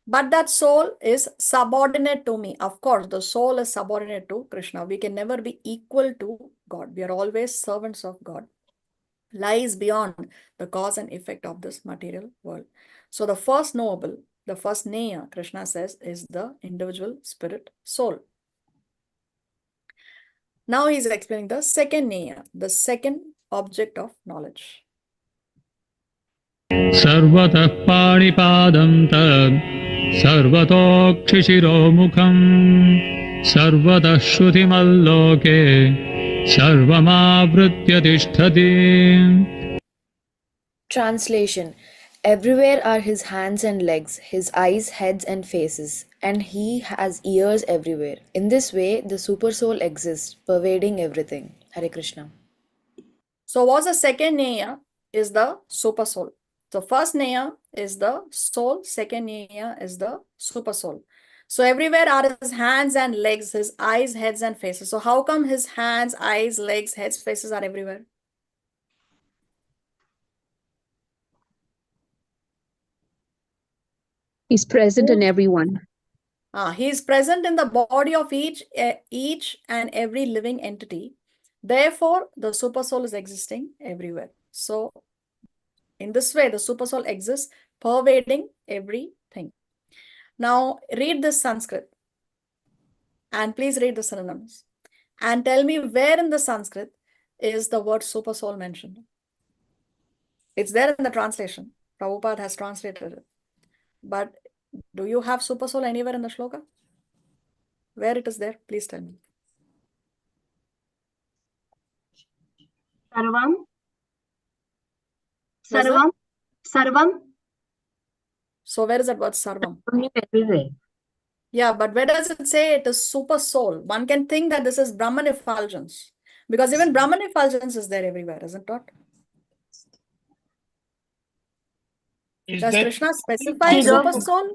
But that soul is subordinate to me. Of course, the soul is subordinate to Krishna. We can never be equal to God. We are always servants of God. Lies beyond the cause and effect of this material world. So the first knowable, the first Neya, Krishna says, is the individual spirit soul. Now he's explaining the second Neya, the second object of knowledge. सर्वतः पाणिपादं तत् सर्वतोक्षिशिरोमुखं सर्वतः श्रुतिमल्लोके सर्वमावृत्य तिष्ठति. Translation. Everywhere are his hands and legs, his eyes, heads and faces, and he has ears everywhere. In this way, the super soul exists, pervading everything. Hare Krishna. So what's the second Neya is the super soul. So first Neya is the soul, second Neya is the super soul. So everywhere are his hands and legs, his eyes, heads and faces. So how come his hands, eyes, legs, heads, faces are everywhere? He's present in everyone. He is present in the body of each and every living entity. Therefore, the super soul is existing everywhere. So in this way, the super soul exists, pervading everything. Now, read this Sanskrit. And please read the synonyms. And tell me where in the Sanskrit is the word super soul mentioned. It's there in the translation. Prabhupada has translated it. But do you have super soul anywhere in the shloka? Where it is there? Please tell me. Sarvam. Where's that? Sarvam. Sarvam. So where is that word sarvam? Everywhere. Yeah, but where does it say it is super soul? One can think that this is Brahman effulgence. Because even Brahman effulgence is there everywhere, isn't it? Does Krishna specify He super does. soul?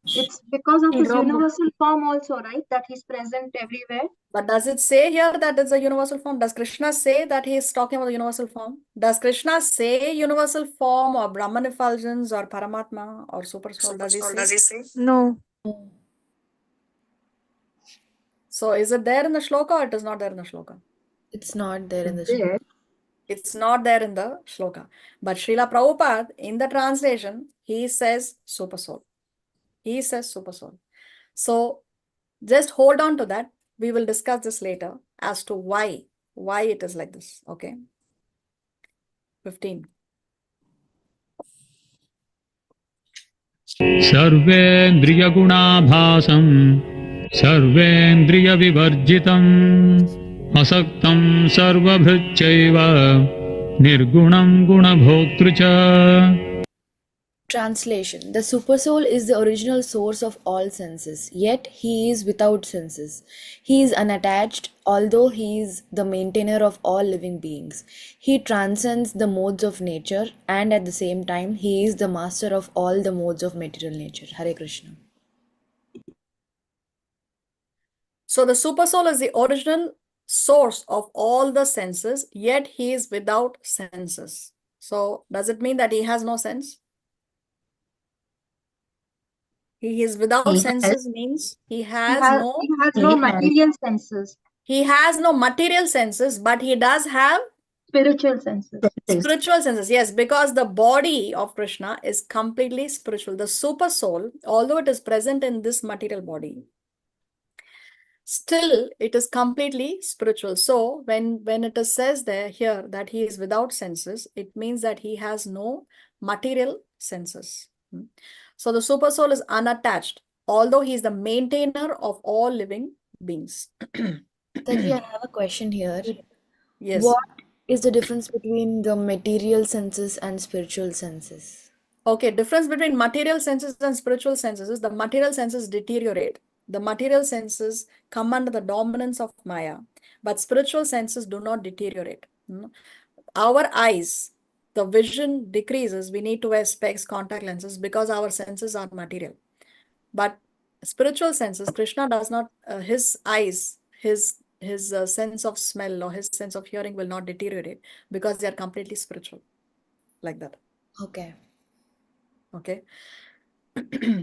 It's because of He his don't- universal form also, right? That he's present everywhere. But does it say here that it's a universal form? Does Krishna say that he is talking about the universal form? Does Krishna say universal form or Brahman effulgence or Paramatma or super soul? Does he say? No. So is it there in the shloka or it is not there in the shloka? It's not there in the There. It's not there in the shloka. But Srila Prabhupada, in the translation, he says super soul. He says super soul. So just hold on to that. We will discuss this later as to why it is like this. Okay. 15. सर्वेन्द्रियगुणाभासं सर्वेन्द्रियविवर्जितम् असक्तं सर्वभृच्चैव निर्गुणं गुणभोक्तृ च Translation: The Supersoul is the original source of all senses, yet he is without senses. He is unattached, although he is the maintainer of all living beings. He transcends the modes of nature, and at the same time, he is the master of all the modes of material nature. Hare Krishna. So the super soul is the original source of all the senses, yet he is without senses. So does it mean that he has no sense? He is without He has- senses means he He has has, no he has he no has- material senses, material senses, but he does have spiritual senses. spiritual senses. Yes, because the body of Krishna is completely spiritual. The super soul, although it is present in this material body, still it is completely spiritual. So when it is says there here that he is without senses, it means that he has no material senses. So the super soul is unattached, although he is the maintainer of all living beings. Taji, I have a question here. Yes. What is the difference between the material senses and spiritual senses? Okay, difference between material senses and spiritual senses is the material senses deteriorate. The material senses come under the dominance of Maya, but spiritual senses do not deteriorate. Our eyes, the vision decreases. We need to wear specs, contact lenses because our senses are material. But spiritual senses, Krishna does not, his eyes, his sense of smell or his sense of hearing will not deteriorate because they are completely spiritual, like that. Okay. Okay.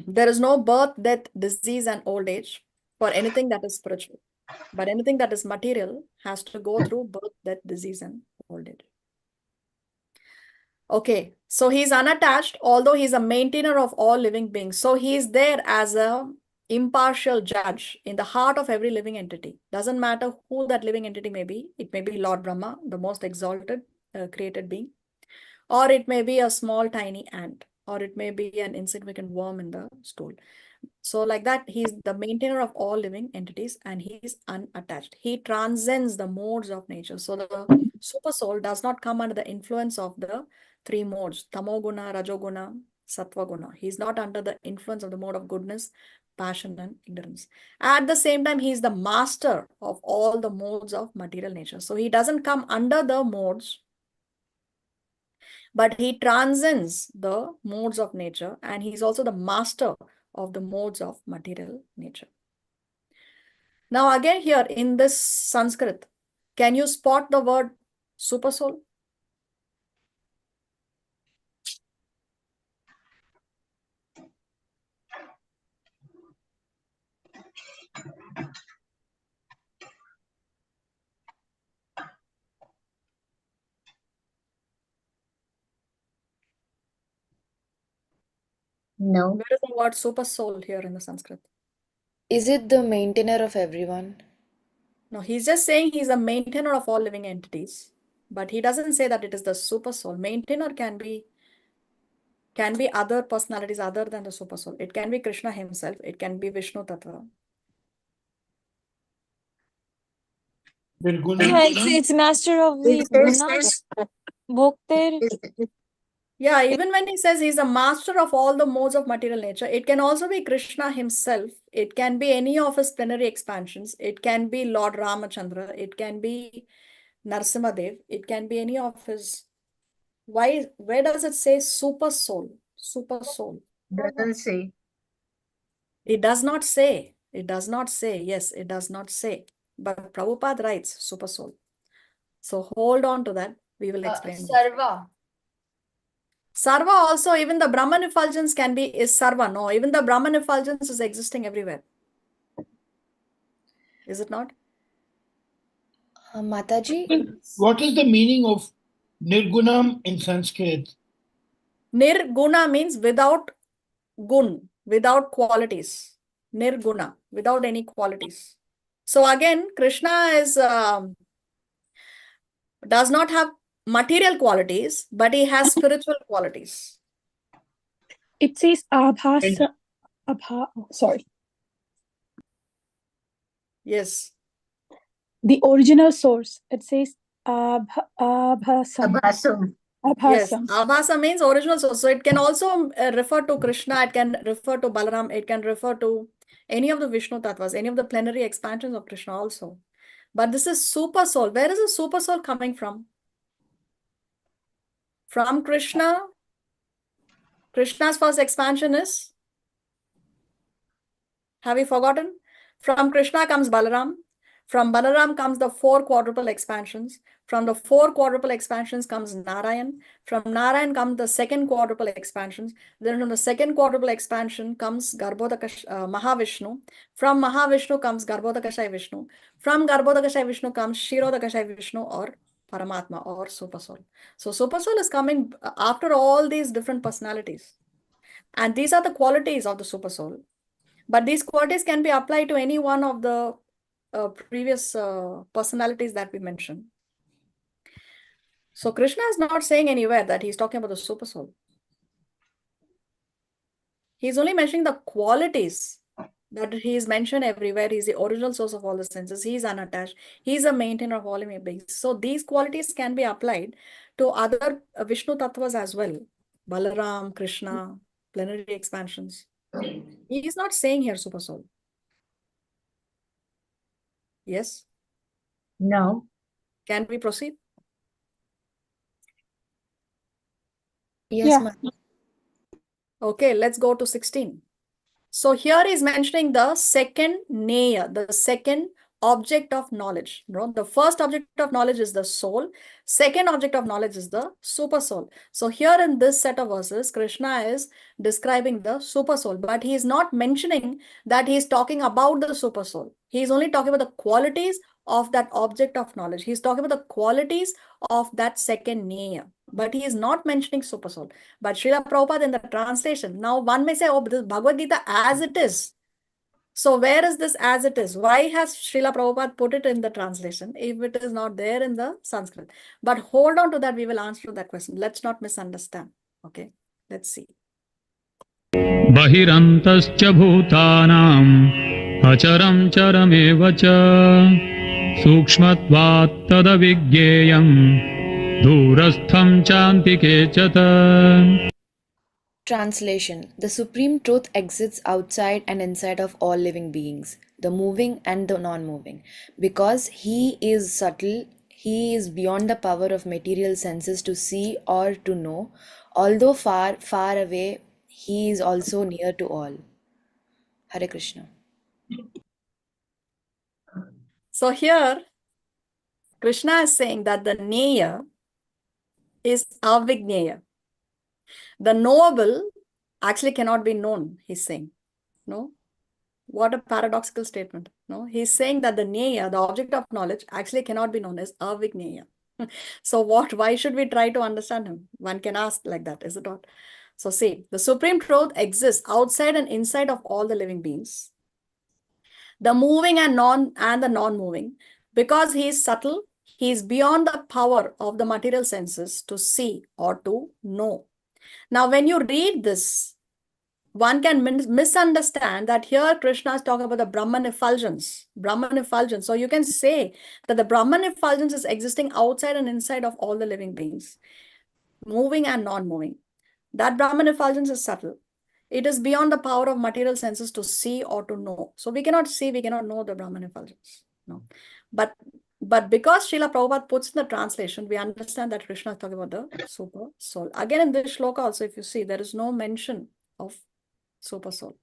There is no birth, death, disease, and old age for anything that is spiritual. But anything that is material has to go through birth, death, disease, and old age. Okay, so he's unattached, although he's a maintainer of all living beings. So he's there as a impartial judge in the heart of every living entity. Doesn't matter who that living entity may be. It may be Lord Brahma, the most exalted created being, or it may be a small tiny ant, or it may be an insignificant worm in the stool. So like that, he's the maintainer of all living entities and he is unattached. He transcends the modes of nature. So the super soul does not come under the influence of the three modes, tamoguna, rajoguna, sattva-guna. He's not under the influence of the mode of goodness, passion, and ignorance. At the same time, he is the master of all the modes of material nature. So he doesn't come under the modes, but he transcends the modes of nature and he's also the master of the modes of material nature. Now again here in this Sanskrit, can you spot the word super soul? No. Where is the word super soul here in the Sanskrit? Is it the maintainer of everyone? No, he's just saying he's a maintainer of all living entities, but he doesn't say that it is the super soul. Maintainer can be other personalities other than the super soul. It can be Krishna himself. It can be Vishnu Tattva. Yeah, it's master of the It gunas, bhokter. Yeah, even when he says he's a master of all the modes of material nature, it can also be Krishna himself. It can be any of his plenary expansions. It can be Lord Ramachandra. It can be Narsimadev. It can be any of his Why? Where does it say super soul? Super soul. Doesn't say. It does not say. It does not say. Yes, it does not say. But Prabhupada writes super soul. So hold on to that. We will explain. Sarva. Sarva also, even the Brahman effulgence is Sarva. No, even the Brahman effulgence is existing everywhere. Is it not? Mataji? What is the meaning of Nirgunam in Sanskrit? Nirguna means without gun, without qualities. Nirguna, without any qualities. So again, Krishna does not have material qualities, but he has spiritual qualities. It says Abhasa. Sorry. Yes. The original source. It says Abhasam. Abhasam. Yes, Abhasam. Abhasa means original source. So it can also refer to Krishna, it can refer to Balaram, it can refer to any of the Vishnu Tattvas, any of the plenary expansions of Krishna also. But this is super soul. Where is the super soul coming from? From Krishna. Krishna's first expansion is, have you forgotten? From Krishna comes Balaram. From Balaram comes the 4 quadruple expansions. From the 4 quadruple expansions comes Narayan. From Narayan comes the 2nd quadruple expansions. Then from the 2nd quadruple expansion comes Mahavishnu. From Mahavishnu comes Garbhodakashay Vishnu. From Garbhodakashay Vishnu comes Shirodakashay Vishnu or Paramatma or Super Soul. So Super Soul is coming after all these different personalities. And these are the qualities of the Super Soul. But these qualities can be applied to any one of the previous personalities that we mentioned. So Krishna is not saying anywhere that he's talking about the super soul. He's only mentioning the qualities that he's mentioned everywhere. He's the original source of all the senses. He's unattached. He's a maintainer of all living beings. So these qualities can be applied to other Vishnu Tattvas as well. Balaram, Krishna, plenary expansions. He is not saying here super soul. Yes? No. Can we proceed? Yes, Yeah. ma'am. Okay, let's go to 16. So here is mentioning the second neya, the second object of knowledge. The first object of knowledge is the soul. Second object of knowledge is the super soul. So here in this set of verses, Krishna is describing the super soul, but he is not mentioning that he is talking about the super soul. He is only talking about the qualities of that object of knowledge. He is talking about the qualities of that second neya. But he is not mentioning super soul. But Srila Prabhupada in the translation, now one may say, oh, this is Bhagavad Gita as it is. So where is this as it is? Why has Srila Prabhupada put it in the translation if it is not there in the Sanskrit? But hold on to that, we will answer that question. Let's not misunderstand. Okay, let's see. बहिरन्तश्च भूतानाम् अचरं चरमेव च सूक्ष्मत्वात् तदविज्ञेयम् दूरस्थं चान्तिके च तत्. Translation: The supreme truth exists outside and inside of all living beings, the moving and the non-moving. Because he is subtle, he is beyond the power of material senses to see or to know. Although far, far away, he is also near to all. Hare Krishna. So here, Krishna is saying that the Neya is Avigneya. The knowable actually cannot be known, he's saying. No? What a paradoxical statement. No? He's saying that the Neya, the object of knowledge, actually cannot be known as Avigneya. So why should we try to understand him? One can ask like that, is it not? So see, the supreme truth exists outside and inside of all the living beings. The moving and the non-moving. Because he is subtle, he is beyond the power of the material senses to see or to know. Now, when you read this, one can misunderstand that here Krishna is talking about the Brahman effulgence. Brahman effulgence. So you can say that the Brahman effulgence is existing outside and inside of all the living beings, moving and non-moving. That Brahman effulgence is subtle. It is beyond the power of material senses to see or to know. So we cannot see, we cannot know the Brahman effulgence. No. But But because Srila Prabhupada puts in the translation, we understand that Krishna is talking about the super soul. Again, in this shloka also, if you see, there is no mention of super soul.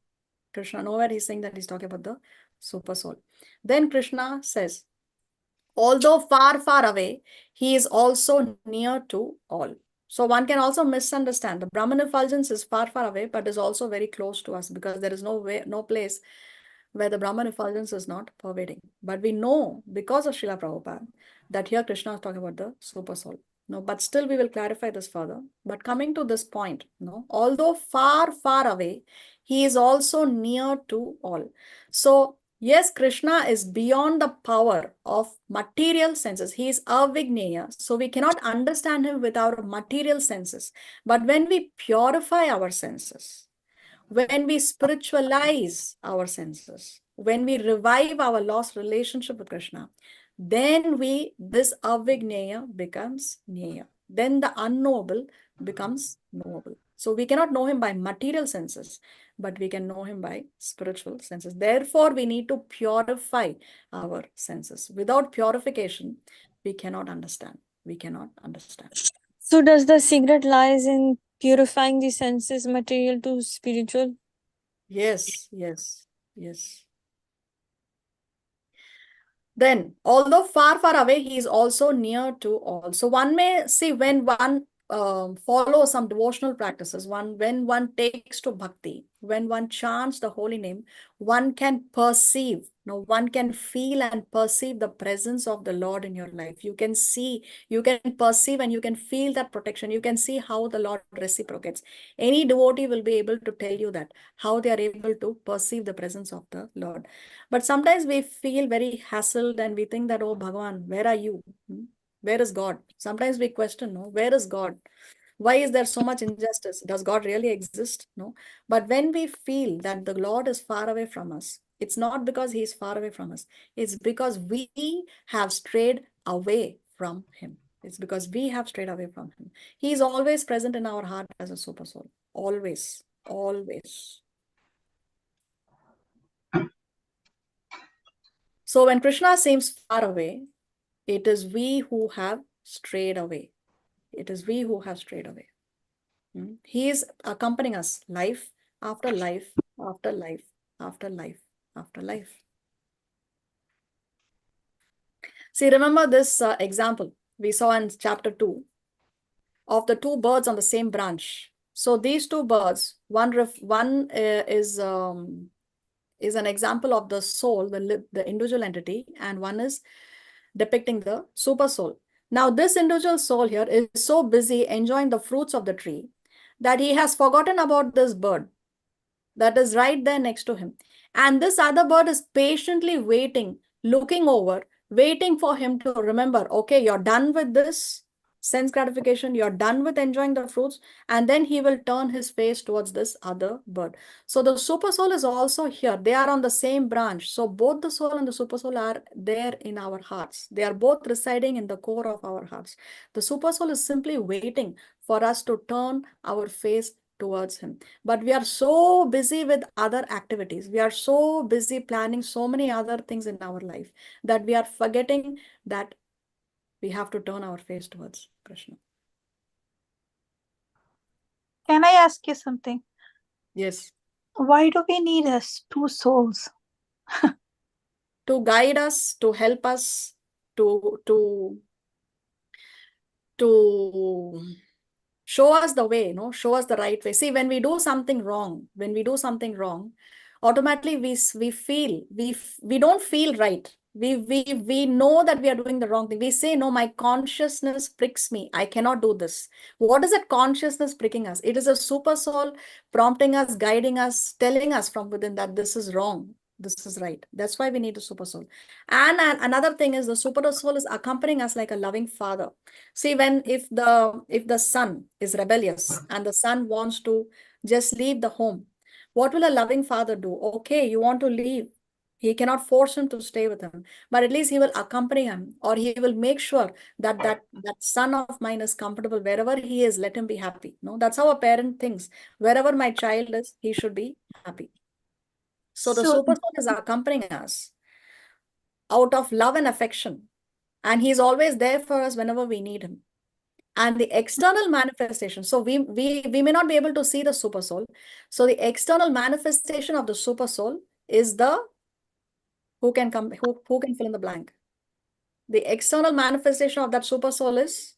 Krishna, nowhere he's saying that he's talking about the super soul. Then Krishna says, although far, far away, he is also near to all. So one can also misunderstand. The Brahman effulgence is far, far away, but is also very close to us because there is no way, no place where the Brahman effulgence is not pervading. But we know because of Srila Prabhupada that here Krishna is talking about the super soul. No, but still we will clarify this further. But coming to this point, no, although far, far away, he is also near to all. So yes, Krishna is beyond the power of material senses. He is avigneya. So we cannot understand him with our material senses. But when we purify our senses, when we spiritualize our senses, when we revive our lost relationship with Krishna, then this avigneya becomes neya. Then the unknowable becomes knowable. So we cannot know him by material senses, but we can know him by spiritual senses. Therefore, we need to purify our senses. Without purification, we cannot understand. We cannot understand. So does the secret lies in purifying the senses, material to spiritual? Yes, yes, yes. Then, although far, far away, he is also near to all. So one may see when one follows some devotional practices, when one takes to bhakti, when one chants the holy name, one can perceive, one can feel and perceive the presence of the Lord in your life. You can see, you can perceive and you can feel that protection. You can see how the Lord reciprocates. Any devotee will be able to tell you that, how they are able to perceive the presence of the Lord. But sometimes we feel very hassled and we think that, oh, Bhagavan, where are you? Where is God? Sometimes we question, no, where is God? Why is there so much injustice? Does God really exist? No. But when we feel that the Lord is far away from us, it's not because he is far away from us. It's because we have strayed away from him. It's because we have strayed away from him. He is always present in our heart as a super soul. Always, always. So when Krishna seems far away, it is we who have strayed away. It is we who have strayed away. He is accompanying us life after life, after life, after life, after life. See, remember this example we saw in chapter 2 of the two birds on the same branch. So these two birds, one is an example of the soul, the individual entity, and one is depicting the super soul. Now, this individual soul here is so busy enjoying the fruits of the tree that he has forgotten about this bird that is right there next to him. And this other bird is patiently waiting, looking over, waiting for him to remember, okay, you're done with this sense gratification, you're done with enjoying the fruits, and then he will turn his face towards this other bird. So the super soul is also here. They are on the same branch. So both the soul and the super soul are there in our hearts. They are both residing in the core of our hearts. The super soul is simply waiting for us to turn our face towards him. But we are so busy with other activities. We are so busy planning so many other things in our life that we are forgetting that we have to turn our face towards Krishna. Can I ask you something? Yes. Why do we need two souls? To guide us, to help us, to show us the way, show us the right way. See, when we do something wrong, automatically we feel, we don't feel right. We know that we are doing the wrong thing. We say, no, my consciousness pricks me. I cannot do this. What is that consciousness pricking us? It is a super soul prompting us, guiding us, telling us from within that this is wrong. This is right. That's why we need a super soul. And another thing is the super soul is accompanying us like a loving father. See, if the son is rebellious and the son wants to just leave the home, what will a loving father do? Okay, you want to leave. He cannot force him to stay with him, but at least he will accompany him, or he will make sure that son of mine is comfortable wherever he is. Let him be happy. No, that's how a parent thinks. Wherever my child is, he should be happy. So the super soul is accompanying us out of love and affection. And he's always there for us whenever we need him. And the external manifestation, so we may not be able to see the super soul. So the external manifestation of the super soul is the, who can fill in the blank? The external manifestation of that super soul is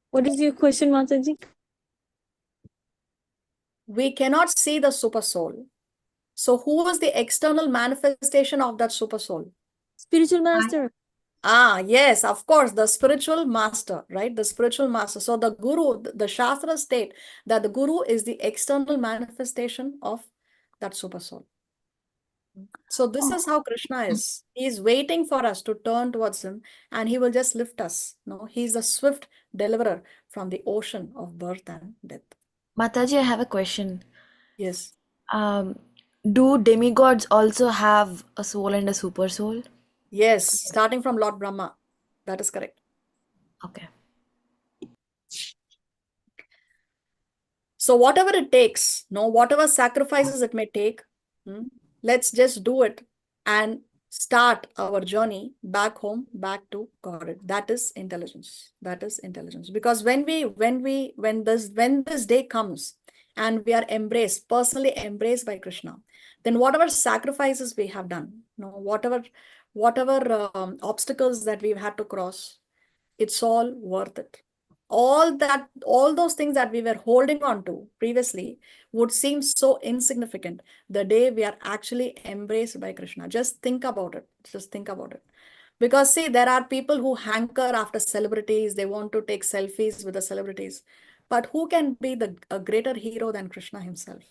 What is your question, Mataji? we cannot see the super soul. So who is the external manifestation of that super soul? Spiritual master. Yes, of course, the spiritual master, right? The spiritual master. So the guru, the Shastra state that the guru is the external manifestation of that super soul. So this is how Krishna is. He is waiting for us to turn towards him, and he will just lift us. No, he's the swift deliverer from the ocean of birth and death. Mataji, I have a question. Yes. Do demigods also have a soul and a super soul? Yes, starting from Lord Brahma. That is correct. Okay. So whatever it takes, whatever sacrifices it may take, let's just do it and start our journey back home, back to God. That is intelligence. That is intelligence. Because when this day comes and we are personally embraced by Krishna, then whatever sacrifices we have done, whatever obstacles that we've had to cross, it's all worth it. All those things that we were holding on to previously would seem so insignificant the day we are actually embraced by Krishna. Just think about it. Because see, there are people who hanker after celebrities. They want to take selfies with the celebrities. But who can be a greater hero than Krishna himself?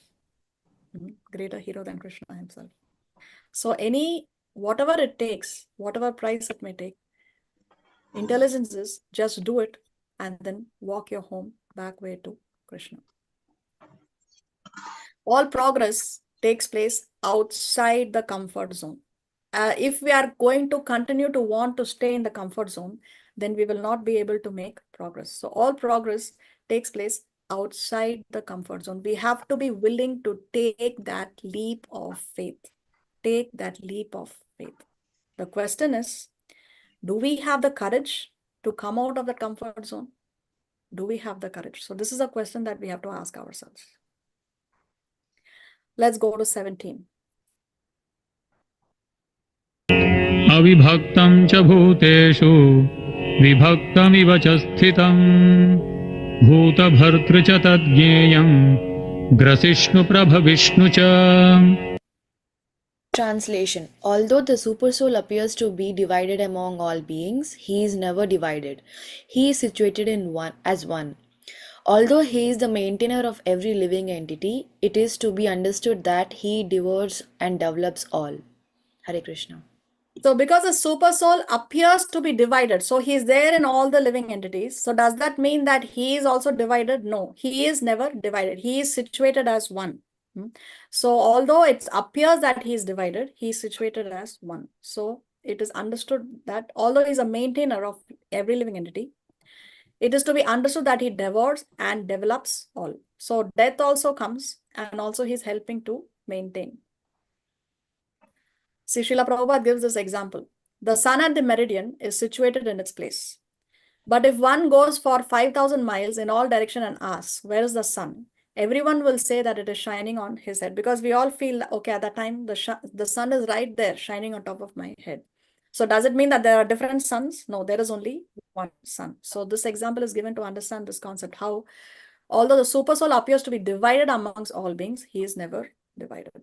Greater hero than Krishna himself. So whatever it takes, whatever price it may take, intelligence is just do it and then walk your home back way to Krishna. All progress takes place outside the comfort zone. If we are going to continue to want to stay in the comfort zone, then we will not be able to make progress. So all progress takes place outside the comfort zone. We have to be willing to take that leap of faith. Take that leap of faith. The question is, do we have the courage to come out of that comfort zone? Do we have the courage? So this is a question that we have to ask ourselves. Let's go to 17. अविभक्तं च भूतेषु विभक्तमिव च स्थितं भूतभर्तृ च तद्ज्ञेयं ग्रसिष्णुप्रभविष्णु च. Translation. Although the super soul appears to be divided among all beings, he is never divided. He is situated in one as one. Although he is the maintainer of every living entity, it is to be understood that he devours and develops all. Hare Krishna. So because the super soul appears to be divided, so he is there in all the living entities. So does that mean that he is also divided? No, he is never divided. He is situated as one. So although it appears that he is divided, he is situated as one. So it is understood that although he is a maintainer of every living entity, it is to be understood that he devours and develops all. So death also comes, and also he is helping to maintain. See, Srila Prabhupada gives this example. The sun at the meridian is situated in its place. But if one goes for 5,000 miles in all direction and asks, where is the sun? Everyone will say that it is shining on his head, because we all feel, okay, at that time, the sun is right there shining on top of my head. So does it mean that there are different suns? No, there is only one sun. So this example is given to understand this concept, how although the super soul appears to be divided amongst all beings, he is never divided.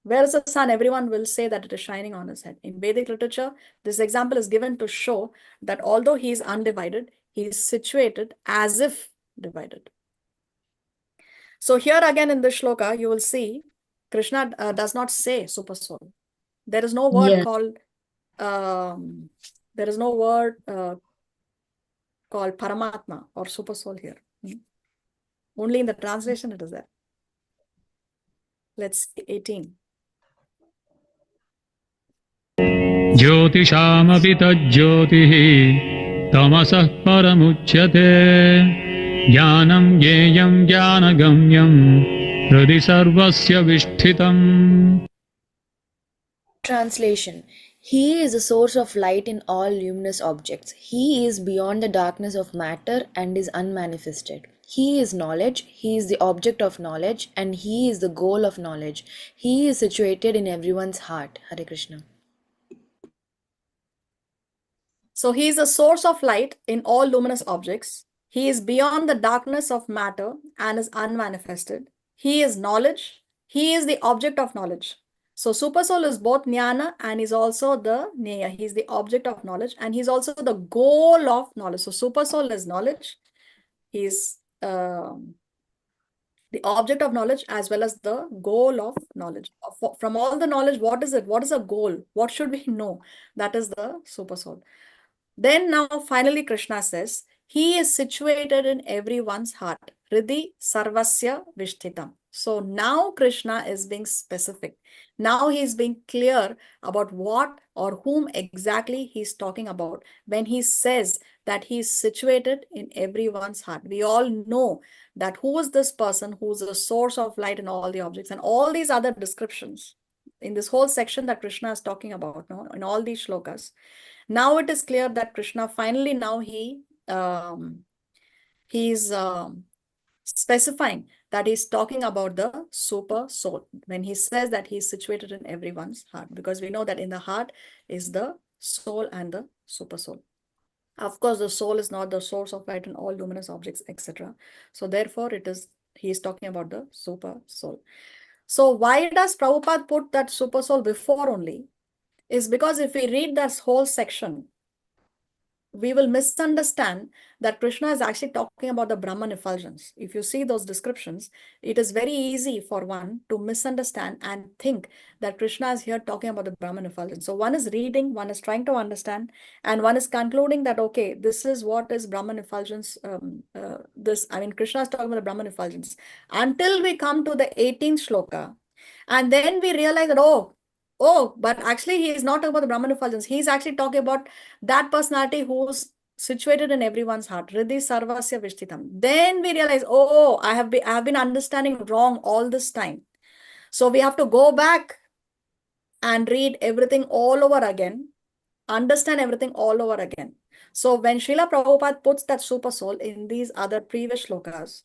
Where is the sun? Everyone will say that it is shining on his head. In Vedic literature, this example is given to show that although he is undivided, he is situated as if divided. So here again in this shloka, you will see Krishna does not say super soul. There is no word called called Paramatma or super soul here. Only in the translation it is there. Let's see 18. ज्योतिषामपि तज्ज्योतिः तमसः परमुच्यते ज्ञानं ज्ञेयं ज्ञानगम्यं हृदि सर्वस्य विष्ठितम्. Translation. He is the source of light in all luminous objects. He is beyond the darkness of matter and is unmanifested. He is knowledge, he is the object of knowledge, and he is the goal of knowledge. He is situated in everyone's heart. Hare Krishna. So he is the source of light in all luminous objects. He is beyond the darkness of matter and is unmanifested. He is knowledge. He is the object of knowledge. So Supersoul is both Jnana and is also the Neya. He is the object of knowledge and he's also the goal of knowledge. So Supersoul is knowledge. He is the object of knowledge as well as the goal of knowledge. From all the knowledge, what is it? What is a goal? What should we know? That is the Supersoul. Then now finally Krishna says, he is situated in everyone's heart. Hridhi sarvasya vishthitam. So now Krishna is being specific. Now he is being clear about what or whom exactly he's talking about when he says that he is situated in everyone's heart. We all know that who is this person who is the source of light in all the objects and all these other descriptions in this whole section that Krishna is talking about, no, in all these shlokas. Now it is clear that Krishna finally now he's specifying that he's talking about the super soul when he says that he's situated in everyone's heart, because we know that in the heart is the soul and the super soul. Of course, the soul is not the source of light in all luminous objects, etc. So therefore, he is talking about the super soul. So why does Prabhupada put that super soul before only? Is because if we read this whole section, we will misunderstand that Krishna is actually talking about the Brahman effulgence. If you see those descriptions, it is very easy for one to misunderstand and think that Krishna is here talking about the Brahman effulgence. So one is reading, one is trying to understand, and one is concluding that, okay, this is what is Brahman effulgence. Krishna is talking about the Brahman effulgence. Until we come to the 18th shloka, and then we realize that, but actually he is not talking about the Brahman effulgence. He's actually talking about that personality who's situated in everyone's heart. Hridhi sarvasya vishthitam. Then we realize, I have been understanding wrong all this time. So we have to go back and read everything all over again, understand everything all over again. So when Srila Prabhupada puts that super soul in these other previous shlokas,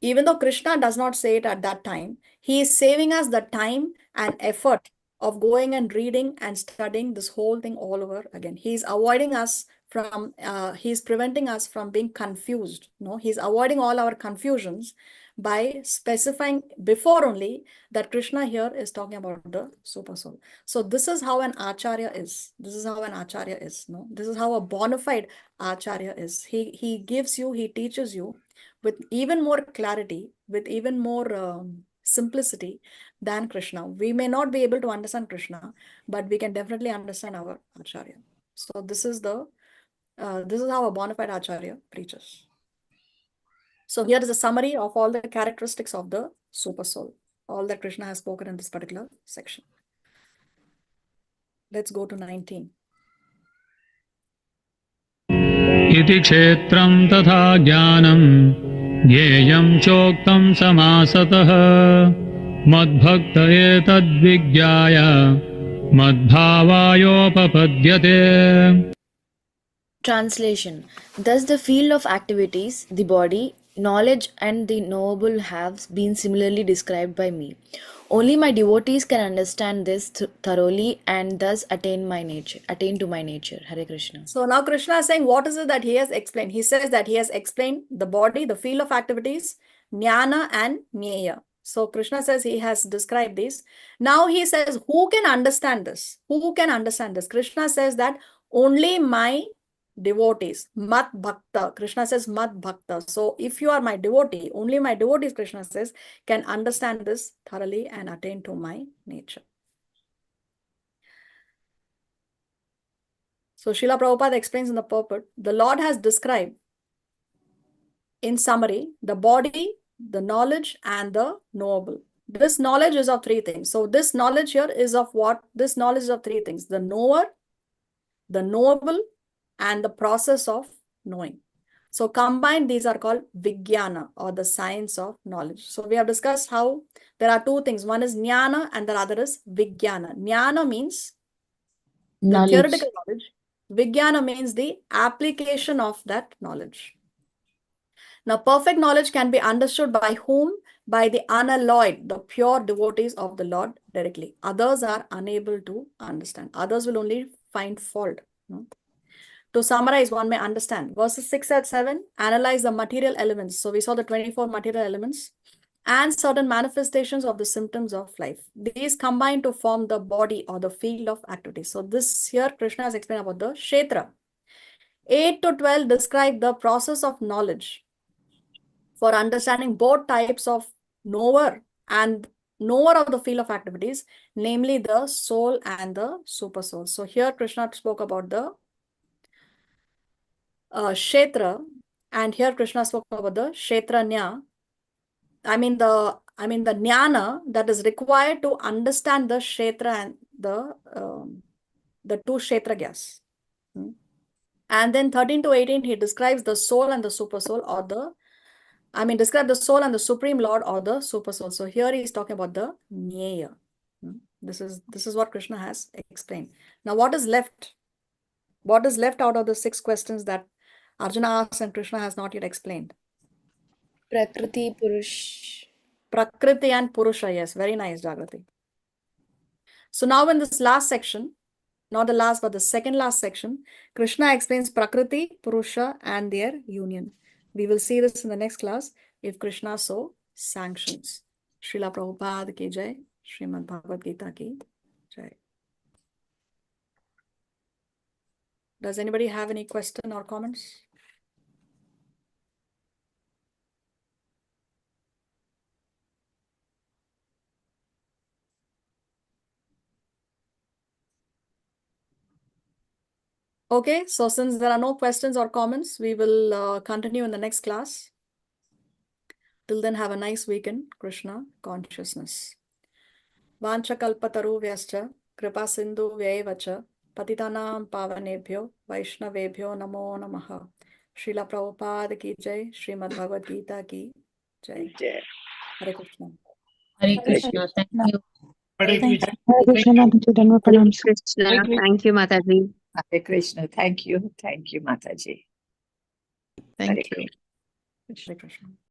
even though Krishna does not say it at that time, he is saving us the time and effort of going and reading and studying this whole thing all over again. He's avoiding us from, he's preventing us from being confused. No, he's avoiding all our confusions by specifying before only that Krishna here is talking about the super soul. So this is how an acharya is. This is how an acharya is. No, this is how a bona fide acharya is. He gives you, he teaches you with even more clarity, with even more simplicity than Krishna. We may not be able to understand Krishna, but we can definitely understand our Acharya. So this is how a bona fide Acharya preaches. So here is a summary of all the characteristics of the super soul, all that Krishna has spoken in this particular section. Let's go to 19. इति क्षेत्रं तथा ज्ञानं ज्ञेयं चोक्तं समासतः मद्भक्त एतद्विज्ञाय मद्भावायोपपद्यते. Translation. Thus the field of activities, the body, knowledge and the knowable have been similarly described by me. Only my devotees can understand this thoroughly and thus attain to my nature. Hare Krishna. So now Krishna is saying, what is it that he has explained? He says that he has explained the body, the field of activities, jnana and jnaya. So Krishna says he has described these. Now he says, who can understand this? Who can understand this? Krishna says that only my devotees, mat bhakta. Krishna says mat bhakta. So if you are my devotee, only my devotees, Krishna says, can understand this thoroughly and attain to my nature. So Srila Prabhupada explains in the purport, the Lord has described in summary the body, the knowledge and the knowable. This knowledge is of three things. So this knowledge here is of what? This knowledge is of three things: the knower, the knowable, and the process of knowing. So combined, these are called Vijnana, or the science of knowledge. So we have discussed how there are two things. One is Jnana and the other is Vijnana. Jnana means the theoretical knowledge. Vijnana means the application of that knowledge. Now, perfect knowledge can be understood by whom? By the unalloyed, the pure devotees of the Lord directly. Others are unable to understand. Others will only find fault. No? To summarize, one may understand. Verses 6 and 7, analyze the material elements. So we saw the 24 material elements and certain manifestations of the symptoms of life. These combine to form the body or the field of activity. So this here, Krishna has explained about the Kshetra. 8 to 12 describe the process of knowledge for understanding both types of knower and knower of the field of activities, namely the soul and the super soul. So here Krishna spoke about the Kshetra, and here Krishna spoke about the Kshetranya. I mean the jnana that is required to understand the Kshetra and the two Kshetragyas. And then 13 to 18, he describes the soul and the super soul, or describe the soul and the supreme lord, or the super soul. So here he is talking about the Jnaya. This is what Krishna has explained. Now what is left? What is left out of the 6 questions that Arjuna asks and Krishna has not yet explained? Prakriti, Purush. Prakriti and Purusha, yes. Very nice, Jagrati. So now in this last section, not the last, but the second last section, Krishna explains Prakriti, Purusha and their union. We will see this in the next class if Krishna so sanctions. Srila Prabhupada ki jai, Srimad Bhagavad Gita ki jai. Does anybody have any question or comments? Okay, so since there are no questions or comments, we will continue in the next class. Till then, have a nice weekend. Krishna consciousness. Vanchakalpataruvhyascha kripa sindhu vyayevacha patitanam pavanebhyo vaishnavebhyo namo namaha. Srila Prabhupada ki jai, Srimad Bhagavad Gita ki jai. Hare Krishna. Hare Krishna. Thank you. Hare Krishna. Hare Krishna, Mataji, Dhanva pranams. Krishna. Thank you, Mataji. Hare Krishna. Thank you. Thank you, Mataji. Thank you. Hare Krishna.